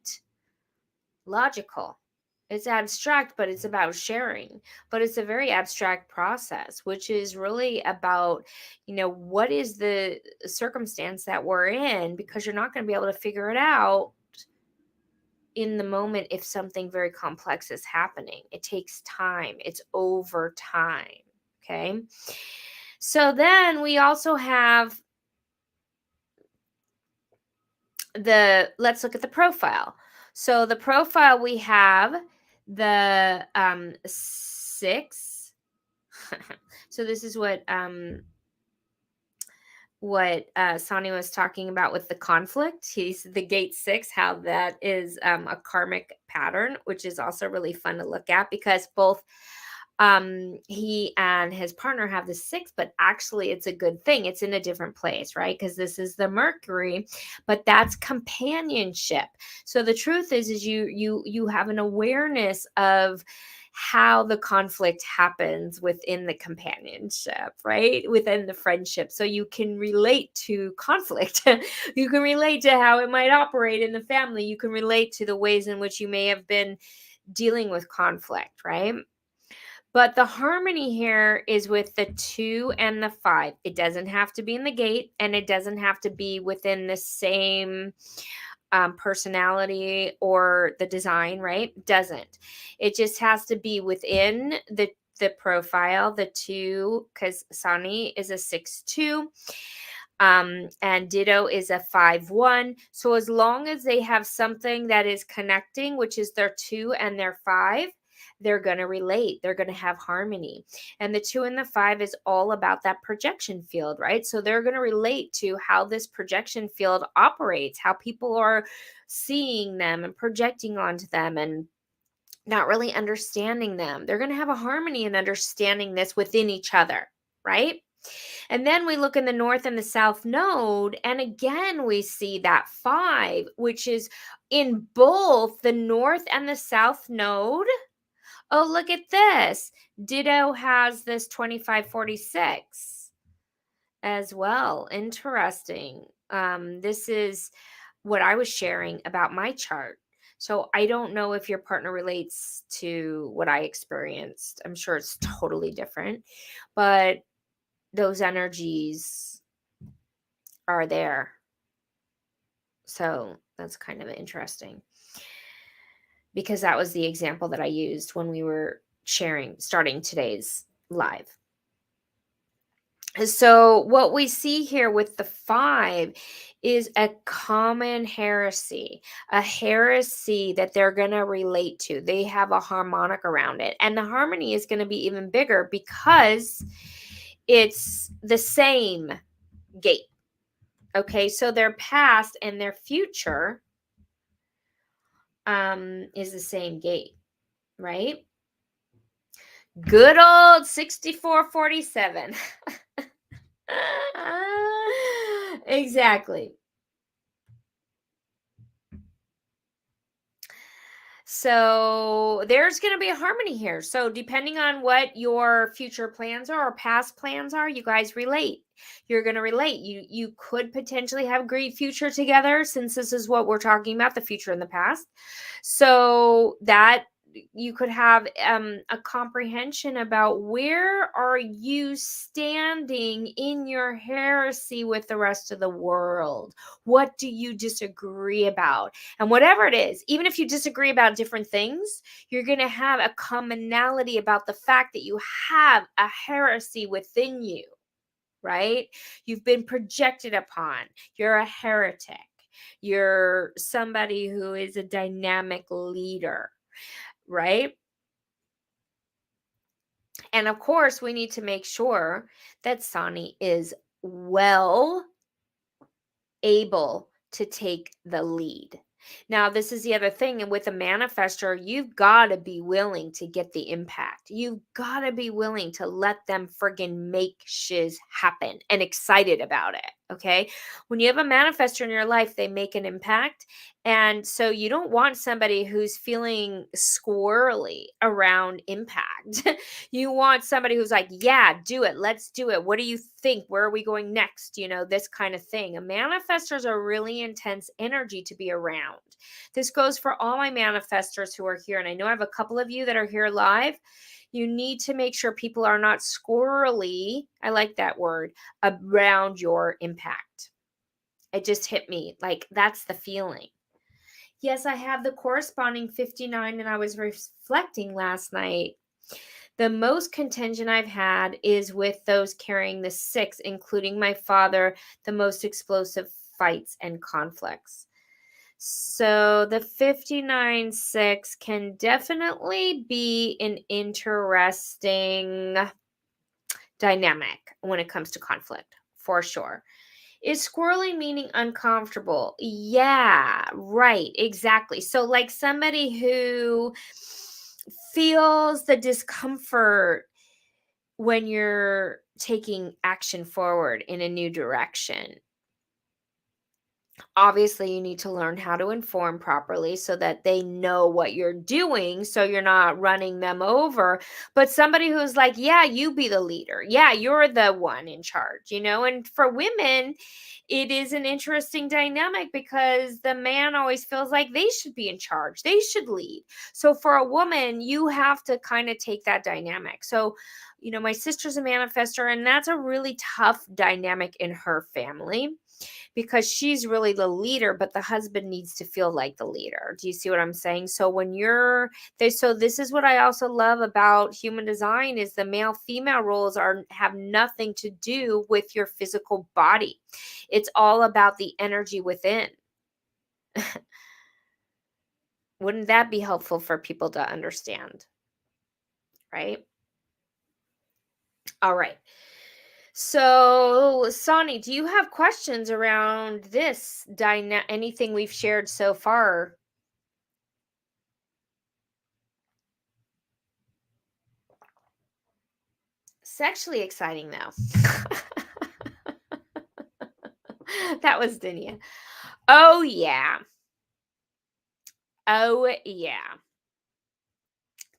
logical. It's abstract, but it's about sharing. But it's a very abstract process, which is really about, what is the circumstance that we're in, because you're not going to be able to figure it out in the moment if something very complex is happening. It takes time. It's over time. Okay. So then we also have let's look at the profile. So the profile, we have the 6. So this is what what Sani was talking about with the conflict. He's the gate 6, how that is a karmic pattern, which is also really fun to look at because both he and his partner have the 6, but actually it's a good thing. It's in a different place, right? Because this is the Mercury, but that's companionship. So the truth is you have an awareness of how the conflict happens within the companionship, right? Within the friendship. So you can relate to conflict. You can relate to how it might operate in the family. You can relate to the ways in which you may have been dealing with conflict, right? But the harmony here is with the 2 and the 5. It doesn't have to be in the gate, and it doesn't have to be within the same personality or the design, right? Doesn't. It just has to be within the profile, the 2, because Sani is a 6-2. And Ditto is a 5-1. So as long as they have something that is connecting, which is their 2 and their 5, they're going to relate. They're going to have harmony. And the 2 and the 5 is all about that projection field, right? So they're going to relate to how this projection field operates, how people are seeing them and projecting onto them and not really understanding them. They're going to have a harmony in understanding this within each other, right? And then we look in the north and the south node, and again, we see that 5, which is in both the north and the south node. Oh, look at this. Ditto has this 2546 as well. Interesting. This is what I was sharing about my chart. So I don't know if your partner relates to what I experienced. I'm sure it's totally different, but those energies are there. So that's kind of interesting because that was the example that I used when we were starting today's live. So what we see here with the 5 is a common heresy, a heresy that they're going to relate to. They have a harmonic around it. And the harmony is going to be even bigger because it's the same gate. Okay, so their past and their future is the same gate, right? Good old 6447. Exactly. So there's going to be a harmony here. So depending on what your future plans are or past plans are, you guys relate. You're going to relate. You could potentially have a great future together since this is what we're talking about, the future and the past. So that you could have a comprehension about where are you standing in your heresy with the rest of the world. What do you disagree about? And whatever it is, even if you disagree about different things, you're going to have a commonality about the fact that you have a heresy within you, right? You've been projected upon. You're a heretic. You're somebody who is a dynamic leader, right? And of course, we need to make sure that Sani is well able to take the lead. Now, this is the other thing. And with a manifester, you've got to be willing to get the impact. You've got to be willing to let them friggin' make shiz happen and excited about it. Okay. When you have a manifester in your life, they make an impact. And so you don't want somebody who's feeling squirrely around impact. You want somebody who's like, yeah, do it. Let's do it. What do you think? Where are we going next? You know, this kind of thing. A manifester is a really intense energy to be around. This goes for all my manifestors who are here. And I know I have a couple of you that are here live. You need to make sure people are not squirrely, I like that word, around your impact. It just hit me. Like, that's the feeling. Yes, I have the corresponding 59, and I was reflecting last night. The most contention I've had is with those carrying the 6, including my father, the most explosive fights and conflicts. So the 59-6 can definitely be an interesting dynamic when it comes to conflict, for sure. Is squirrely meaning uncomfortable? Yeah, right, exactly. So, like somebody who feels the discomfort when you're taking action forward in a new direction. Obviously, you need to learn how to inform properly so that they know what you're doing so you're not running them over. But somebody who's like, yeah, you be the leader. Yeah, you're the one in charge, you know? And for women, it is an interesting dynamic because the man always feels like they should be in charge, they should lead. So for a woman, you have to kind of take that dynamic. So, my sister's a manifester, and that's a really tough dynamic in her family because she's really the leader, but the husband needs to feel like the leader. Do you see what I'm saying? So when you're there, so this is what I also love about human design is the male female roles are have nothing to do with your physical body. It's all about the energy within. Wouldn't that be helpful for people to understand? Right? All right. So, Sonny, do you have questions around this anything we've shared so far? Sexually exciting though. That was Dinia. Oh yeah. Oh yeah.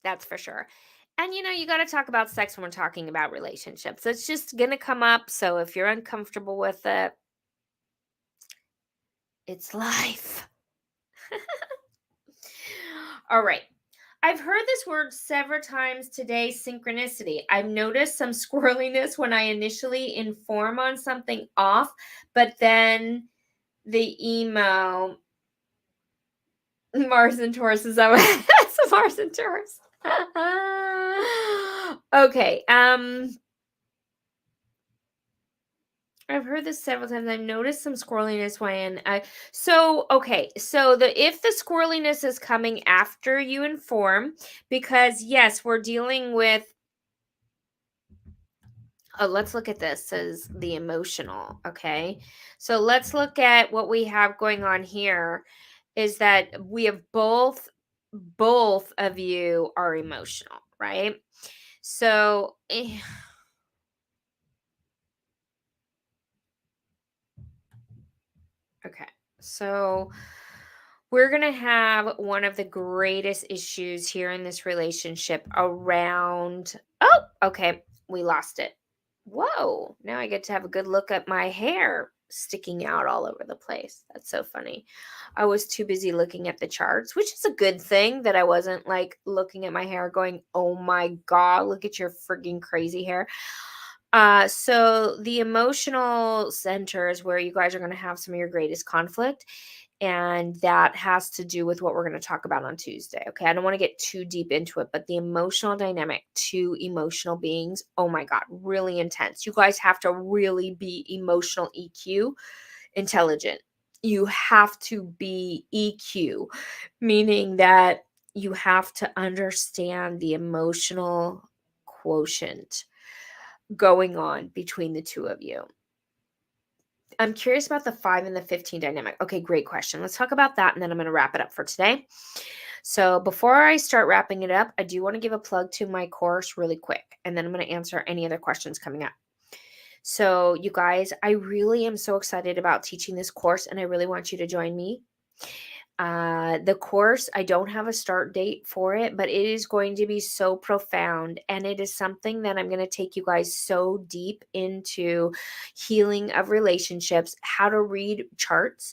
That's for sure. And you got to talk about sex when we're talking about relationships. It's just going to come up. So if you're uncomfortable with it, it's life. All right. I've heard this word several times today, synchronicity. I've noticed some squirreliness when I initially inform on something off, but then the emo Mars and Taurus, is that what that's Mars and Taurus. Okay, I've heard this several times. I've noticed some squirreliness when okay, so the if the squirreliness is coming after you inform, because yes, we're dealing with let's look at this as the emotional, okay? So let's look at what we have going on here is that we have both of you are emotional, right? So okay. So we're going to have one of the greatest issues here in this relationship around oh, okay, we lost it. Whoa, now I get to have a good look at my hair sticking out all over the place. That's so funny. I was too busy looking at the charts, which is a good thing that I wasn't like looking at my hair going, "Oh my god, look at your freaking crazy hair." So the emotional center is where you guys are going to have some of your greatest conflict. And that has to do with what we're going to talk about on Tuesday. Okay. I don't want to get too deep into it, but the emotional dynamic, two emotional beings, oh my God, really intense. You guys have to really be emotional EQ intelligent. You have to be EQ, meaning that you have to understand the emotional quotient going on between the two of you. I'm curious about the 5 and the 15 dynamic. Okay, great question. Let's talk about that and then I'm going to wrap it up for today. So, before I start wrapping it up, I do want to give a plug to my course really quick and then I'm going to answer any other questions coming up. So, you guys, I really am so excited about teaching this course and I really want you to join me. The course, I don't have a start date for it, but it is going to be so profound. And it is something that I'm going to take you guys so deep into healing of relationships, how to read charts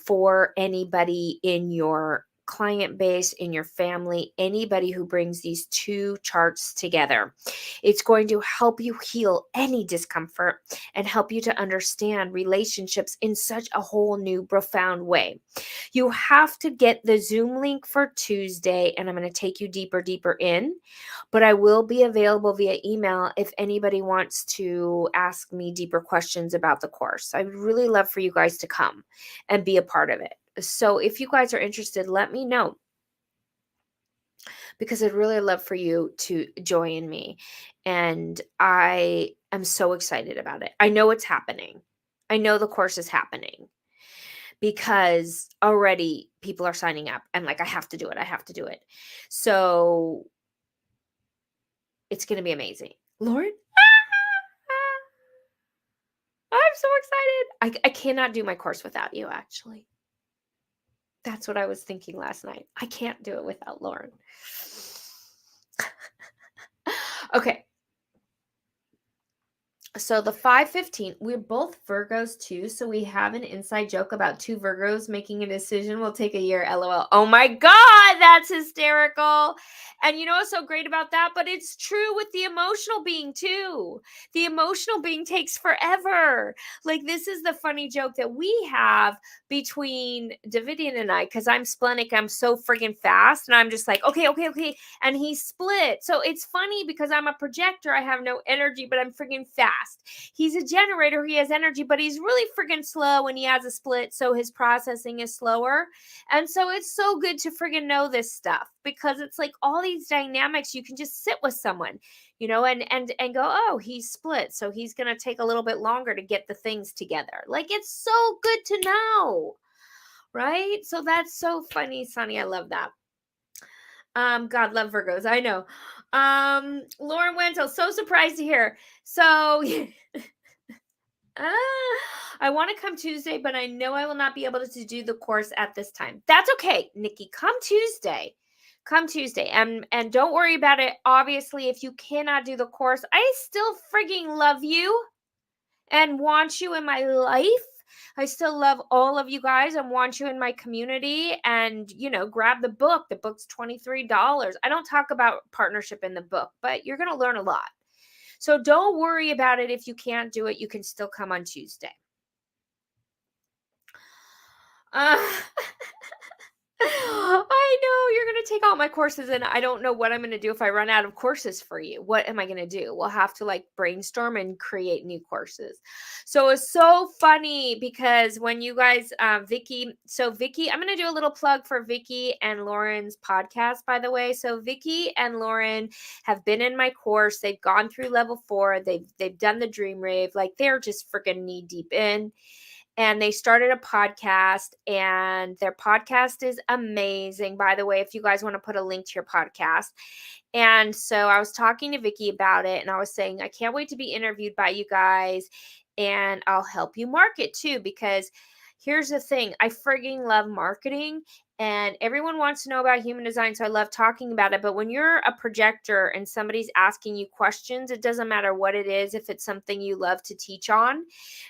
for anybody in your client base, in your family, anybody who brings these two charts together. It's going to help you heal any discomfort and help you to understand relationships in such a whole new, profound way. You have to get the Zoom link for Tuesday, and I'm going to take you deeper, deeper in. But I will be available via email if anybody wants to ask me deeper questions about the course. I would really love for you guys to come and be a part of it. So if you guys are interested, let me know because I'd really love for you to join me. And I am so excited about it. I know it's happening. I know the course is happening because already people are signing up. I'm like, I have to do it. I have to do it. So it's going to be amazing. Lauren, I'm so excited. I cannot do my course without you, actually. That's what I was thinking last night. I can't do it without Lauren. Okay. So the 515, we're both Virgos too. So we have an inside joke about two Virgos making a decision will take a year. LOL. Oh my God, that's hysterical. And you know what's so great about that? But it's true with the emotional being too. The emotional being takes forever. Like, this is the funny joke that we have between Davidian and I, because I'm splenic. I'm so friggin' fast. And I'm just like, okay. And he's split. So it's funny because I'm a projector. I have no energy, but I'm friggin' fast. He's a generator. He has energy, but he's really friggin' slow when he has a split. So his processing is slower. And so it's so good to friggin' know this stuff, because it's like all these dynamics. You can just sit with someone, you know, and go, oh, he's split. So he's going to take a little bit longer to get the things together. Like, it's so good to know. Right? So that's so funny, Sonny. I love that. God, love Virgos. I know. Lauren Wenzel, so surprised to hear. So I want to come Tuesday, but I know I will not be able to do the course at this time. That's okay, Nikki. Come Tuesday. Come Tuesday. And don't worry about it. Obviously, if you cannot do the course, I still frigging love you and want you in my life. I still love all of you guys and want you in my community. And, you know, grab the book. The book's $23. I don't talk about partnership in the book, but you're going to learn a lot. So don't worry about it. If you can't do it, you can still come on Tuesday. I know you're going to take all my courses, and I don't know what I'm going to do if I run out of courses for you. What am I going to do? We'll have to like brainstorm and create new courses. So it's so funny because when you guys, Vicky, I'm going to do a little plug for Vicky and Lauren's podcast, by the way. So Vicky and Lauren have been in my course. They've gone through level 4. They've done the dream rave. Like, they're just freaking knee deep in. And they started a podcast, and their podcast is amazing. By the way, if you guys want to put a link to your podcast. And so I was talking to Vicky about it, and I was saying, I can't wait to be interviewed by you guys, and I'll help you market too, because here's the thing. I frigging love marketing, and everyone wants to know about human design. So I love talking about it. But when you're a projector and somebody's asking you questions, it doesn't matter what it is, if it's something you love to teach on.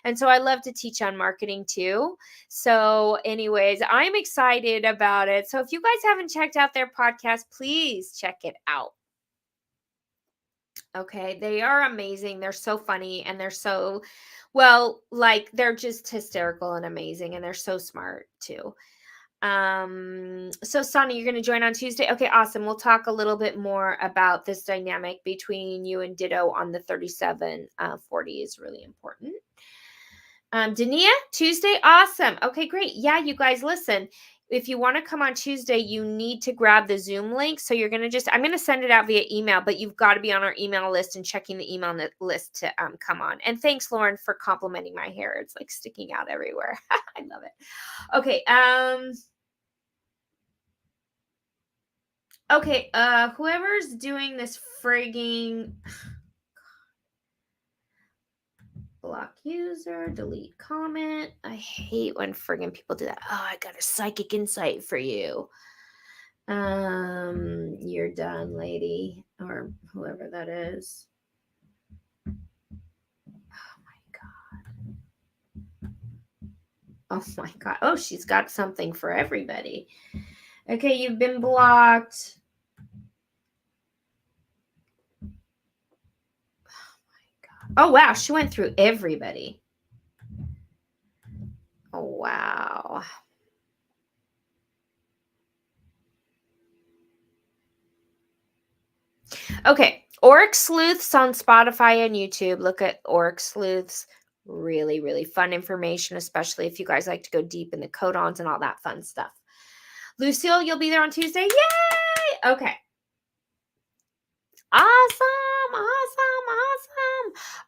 And so I love to teach on marketing too. So anyways, I'm excited about it. So if you guys haven't checked out their podcast, please check it out. Okay. They are amazing. They're so funny, and they're so, well, like, they're just hysterical and amazing, and they're so smart too. So Sonny, you're going to join on Tuesday. Okay, awesome. We'll talk a little bit more about this dynamic between you and Ditto on the 3740 is really important. Dania, Tuesday. Awesome. Okay, great. Yeah, you guys, listen, if you want to come on Tuesday, you need to grab the Zoom link. So you're going to I'm going to send it out via email, but you've got to be on our email list and checking the email list to come on. And thanks, Lauren, for complimenting my hair. It's like sticking out everywhere. I love it. Okay. Okay, whoever's doing this frigging block user, delete comment. I hate when friggin' people do that. Oh, I got a psychic insight for you. You're done, lady, or whoever that is. Oh my god. Oh, she's got something for everybody. Okay, you've been blocked. Oh, wow. She went through everybody. Oh, wow. Okay. Oryx Sleuths on Spotify and YouTube. Look at Oryx Sleuths. Really, really fun information, especially if you guys like to go deep in the codons and all that fun stuff. Lucille, you'll be there on Tuesday. Yay! Okay. Awesome.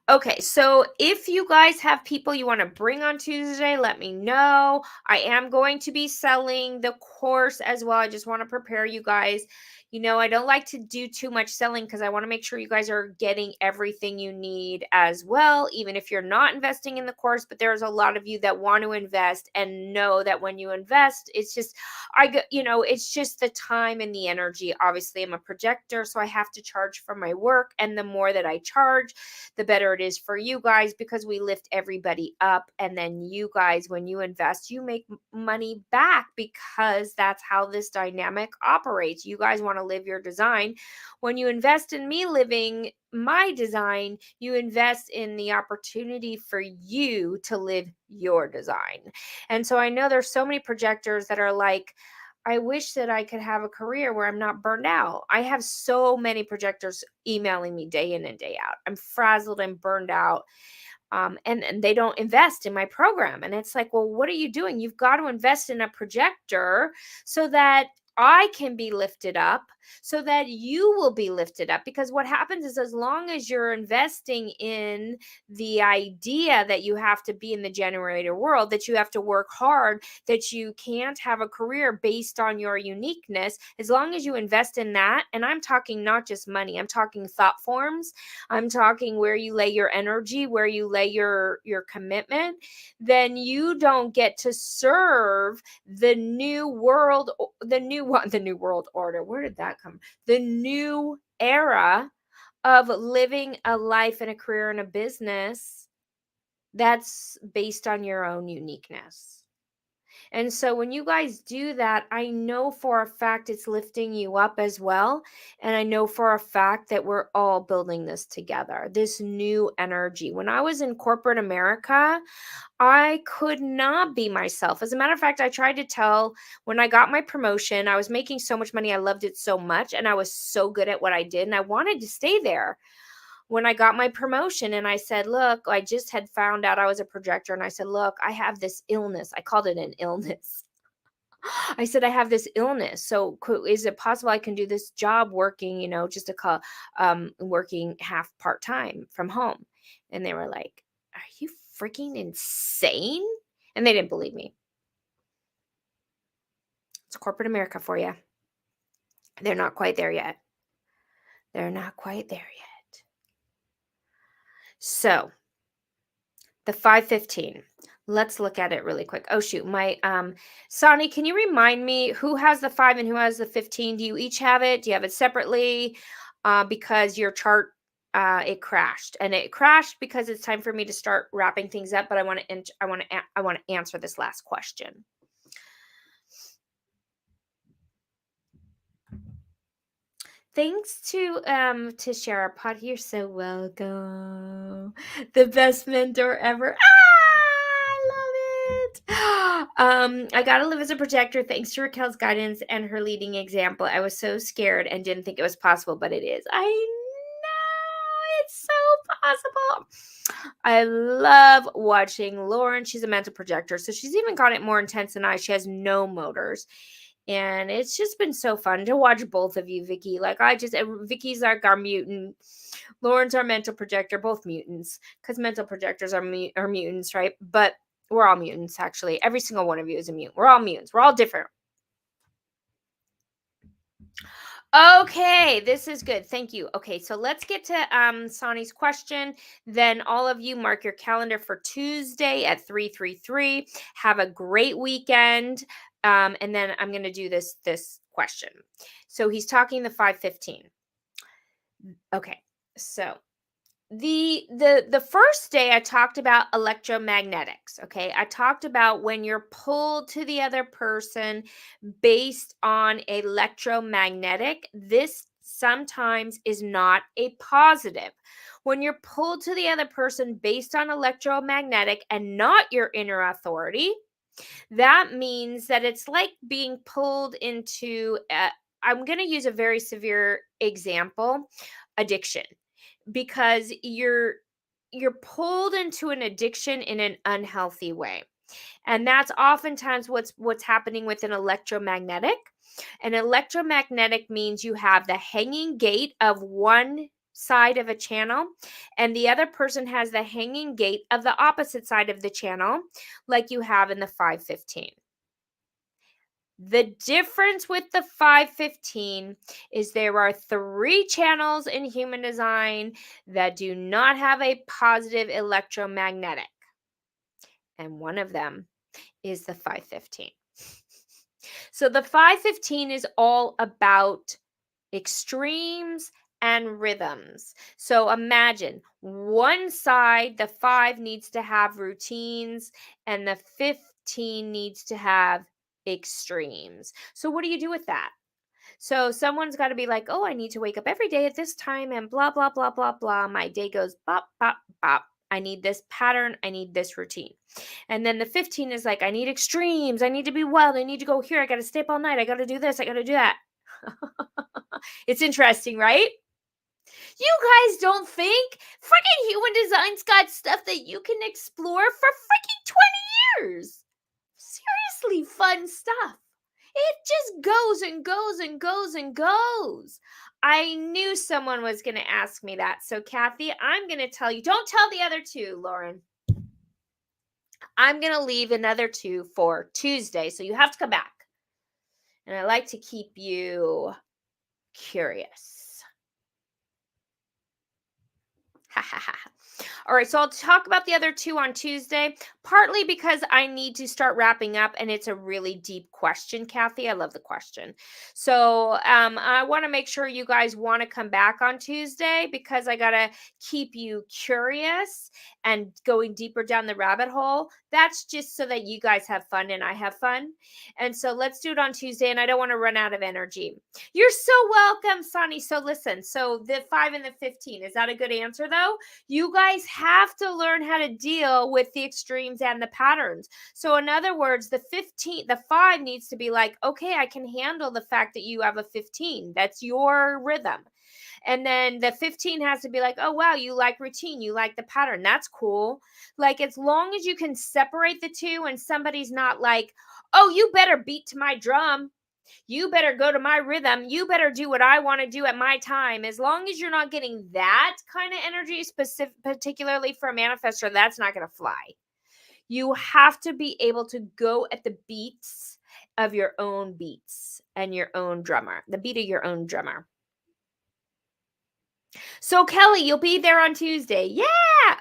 Okay, so if you guys have people you want to bring on Tuesday, let me know. I am going to be selling the course as well. I just want to prepare you guys. I don't like to do too much selling because I want to make sure you guys are getting everything you need as well, even if you're not investing in the course. But there's a lot of you that want to invest and know that when you invest, it's just, it's just the time and the energy. Obviously, I'm a projector, so I have to charge for my work. And the more that I charge, the better it is for you guys because we lift everybody up. And then you guys, when you invest, you make money back because that's how this dynamic operates. You guys want to live your design. When you invest in me living my design, you invest in the opportunity for you to live your design. And so I know there's so many projectors that are like, I wish that I could have a career where I'm not burned out. I have so many projectors emailing me day in and day out. I'm frazzled and burned out. And they don't invest in my program. And it's like, well, what are you doing? You've got to invest in a projector so that I can be lifted up, so that you will be lifted up. Because what happens is, as long as you're investing in the idea that you have to be in the generator world, that you have to work hard, that you can't have a career based on your uniqueness, as long as you invest in that, and I'm talking not just money, I'm talking thought forms, I'm talking where you lay your energy, where you lay your commitment, then you don't get to serve the new world, the new one, the new world order. Where did that come? The new era of living a life and a career and a business that's based on your own uniqueness. And so when you guys do that, I know for a fact it's lifting you up as well. And I know for a fact that we're all building this together, this new energy. When I was in corporate America, I could not be myself. As a matter of fact, I tried to tell when I got my promotion, I was making so much money. I loved it so much. And I was so good at what I did. And I wanted to stay there. When I got my promotion, and I said, look, I just had found out I was a projector. And I said, look, I have this illness. I called it an illness. I said, I have this illness. So is it possible I can do this job working, just working half part time from home? And they were like, are you freaking insane? And they didn't believe me. It's corporate America for you. They're not quite there yet. They're not quite there yet. So the 515. Let's look at it really quick. Oh shoot, my Sonny, can you remind me who has the 5 and who has the 15? Do you each have it? Do you have it separately? Because your chart it crashed, and it crashed because it's time for me to start wrapping things up. But I want to answer this last question. Thanks to share our pod. You're so welcome. The best mentor ever. I love it. I gotta live as a projector. Thanks to Raquel's guidance and her leading example. I was so scared and didn't think it was possible, but it is. I know it's so possible. I love watching Lauren. She's a mental projector, so she's even got it more intense than I. She has no motors. And it's just been so fun to watch both of you, Vicky. Vicky's like our mutant. Lauren's our mental projector, both mutants, because mental projectors are mutants, right? But we're all mutants, actually. Every single one of you is a mutant. We're all mutants. We're all different. Okay, this is good. Thank you. Okay, so let's get to Sonny's question. Then all of you mark your calendar for Tuesday at 3:33. Have a great weekend. And then I'm going to do this question. So he's talking the 515. Okay. So the first day I talked about electromagnetics. Okay, I talked about when you're pulled to the other person based on electromagnetic, this sometimes is not a positive. When you're pulled to the other person based on electromagnetic and not your inner authority, that means that it's like being pulled into I'm going to use a very severe example, addiction, because you're pulled into an addiction in an unhealthy way. And that's oftentimes what's happening with an electromagnetic. An electromagnetic means you have the hanging gate of one side of a channel and the other person has the hanging gate of the opposite side of the channel, like you have in the 515. The difference with the 515 is there are three channels in human design that do not have a positive electromagnetic, and one of them is the 515. So the 515 is all about extremes and rhythms. So imagine one side, the 5 needs to have routines, and the 15 needs to have extremes. So, what do you do with that? So, someone's got to be like, oh, I need to wake up every day at this time and blah, blah, blah, blah, blah. My day goes bop, bop, bop. I need this pattern. I need this routine. And then the 15 is like, I need extremes. I need to be wild. I need to go here. I got to stay up all night. I got to do this. I got to do that. It's interesting, right? You guys don't think freaking human design's got stuff that you can explore for freaking 20 years? Seriously, fun stuff. It just goes and goes and goes and goes. I knew someone was going to ask me that. So, Kathy, I'm going to tell you. Don't tell the other two, Lauren. I'm going to leave another two for Tuesday. So, you have to come back. And I like to keep you curious. Ha ha ha. All right, so I'll talk about the other two on Tuesday, partly because I need to start wrapping up, and it's a really deep question, Kathy. I love the question. So I want to make sure you guys want to come back on Tuesday because I got to keep you curious and going deeper down the rabbit hole. That's just so that you guys have fun and I have fun. And so let's do it on Tuesday, and I don't want to run out of energy. You're so welcome, Sonny. So listen, so the 5 and the 15, is that a good answer, though? You guys have to learn how to deal with the extremes and the patterns. So in other words, the 5 needs to be like, okay, I can handle the fact that you have a 15. That's your rhythm. And then the 15 has to be like, oh, wow, you like routine. You like the pattern. That's cool. Like, as long as you can separate the two and somebody's not like, oh, you better beat to my drum. You better go to my rhythm. You better do what I want to do at my time. As long as you're not getting that kind of energy, particularly for a manifestor, that's not going to fly. You have to be able to go at the beats of your own beats and your own drummer, the beat of your own drummer. So, Kelly, you'll be there on Tuesday. Yeah.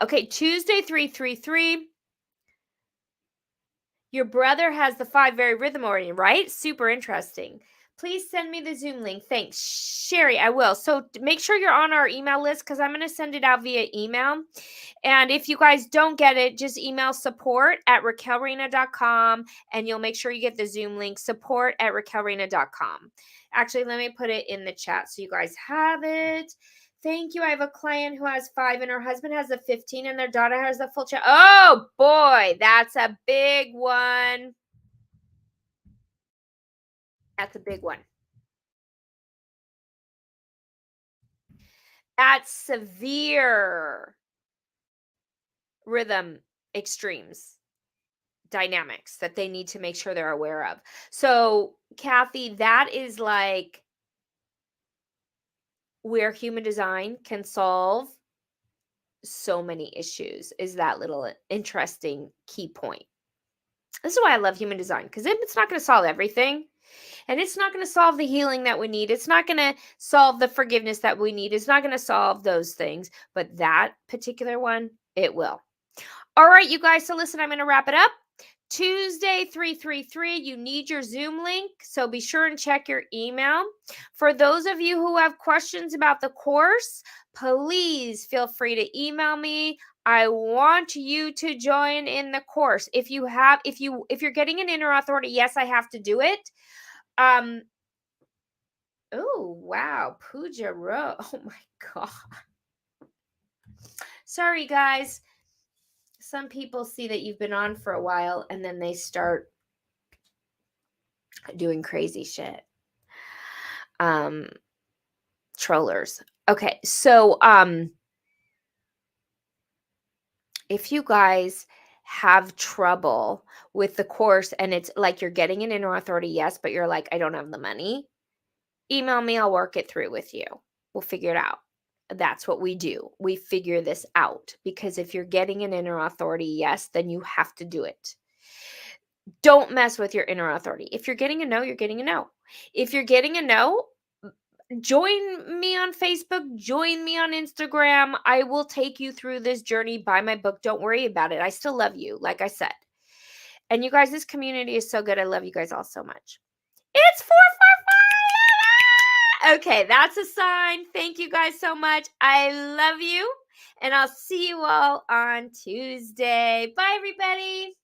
Okay, Tuesday, 333. Your brother has the 5 very rhythm oriented, right? Super interesting. Please send me the Zoom link. Thanks. Sherry, I will. So make sure you're on our email list because I'm going to send it out via email. And if you guys don't get it, just email support@raquelreina.com and you'll make sure you get the Zoom link, support@raquelreina.com. Actually, let me put it in the chat so you guys have it. Thank you. I have a client who has 5 and her husband has a 15 and their daughter has the full chat. Oh boy, that's a big one. That's a big one. That's severe rhythm extremes dynamics that they need to make sure they're aware of. So, Kathy, that is like where human design can solve so many issues, is that little interesting key point. This is why I love human design, because it's not going to solve everything. And it's not going to solve the healing that we need. It's not going to solve the forgiveness that we need. It's not going to solve those things. But that particular one, it will. All right, you guys. So listen, I'm going to wrap it up. Tuesday, 333, you need your Zoom link. So be sure and check your email. For those of you who have questions about the course, please feel free to email me. I want you to join in the course. If you're getting an inner authority, yes, I have to do it. Oh, wow. Pooja Row. Oh my God. Sorry, guys. Some people see that you've been on for a while and then they start doing crazy shit. Trollers. Okay. So, if you guys have trouble with the course and it's like you're getting an inner authority, yes, but you're like, I don't have the money, email me. I'll work it through with you. We'll figure it out. That's what we do. We figure this out because if you're getting an inner authority, yes, then you have to do it. Don't mess with your inner authority. If you're getting a no, you're getting a no. If you're getting a no, join me on Facebook, join me on Instagram. I will take you through this journey. Buy my book. Don't worry about it. I still love you, like I said. And you guys, this community is so good. I love you guys all so much. It's 4 Okay, that's a sign. Thank you guys so much. I love you. And I'll see you all on Tuesday. Bye, everybody.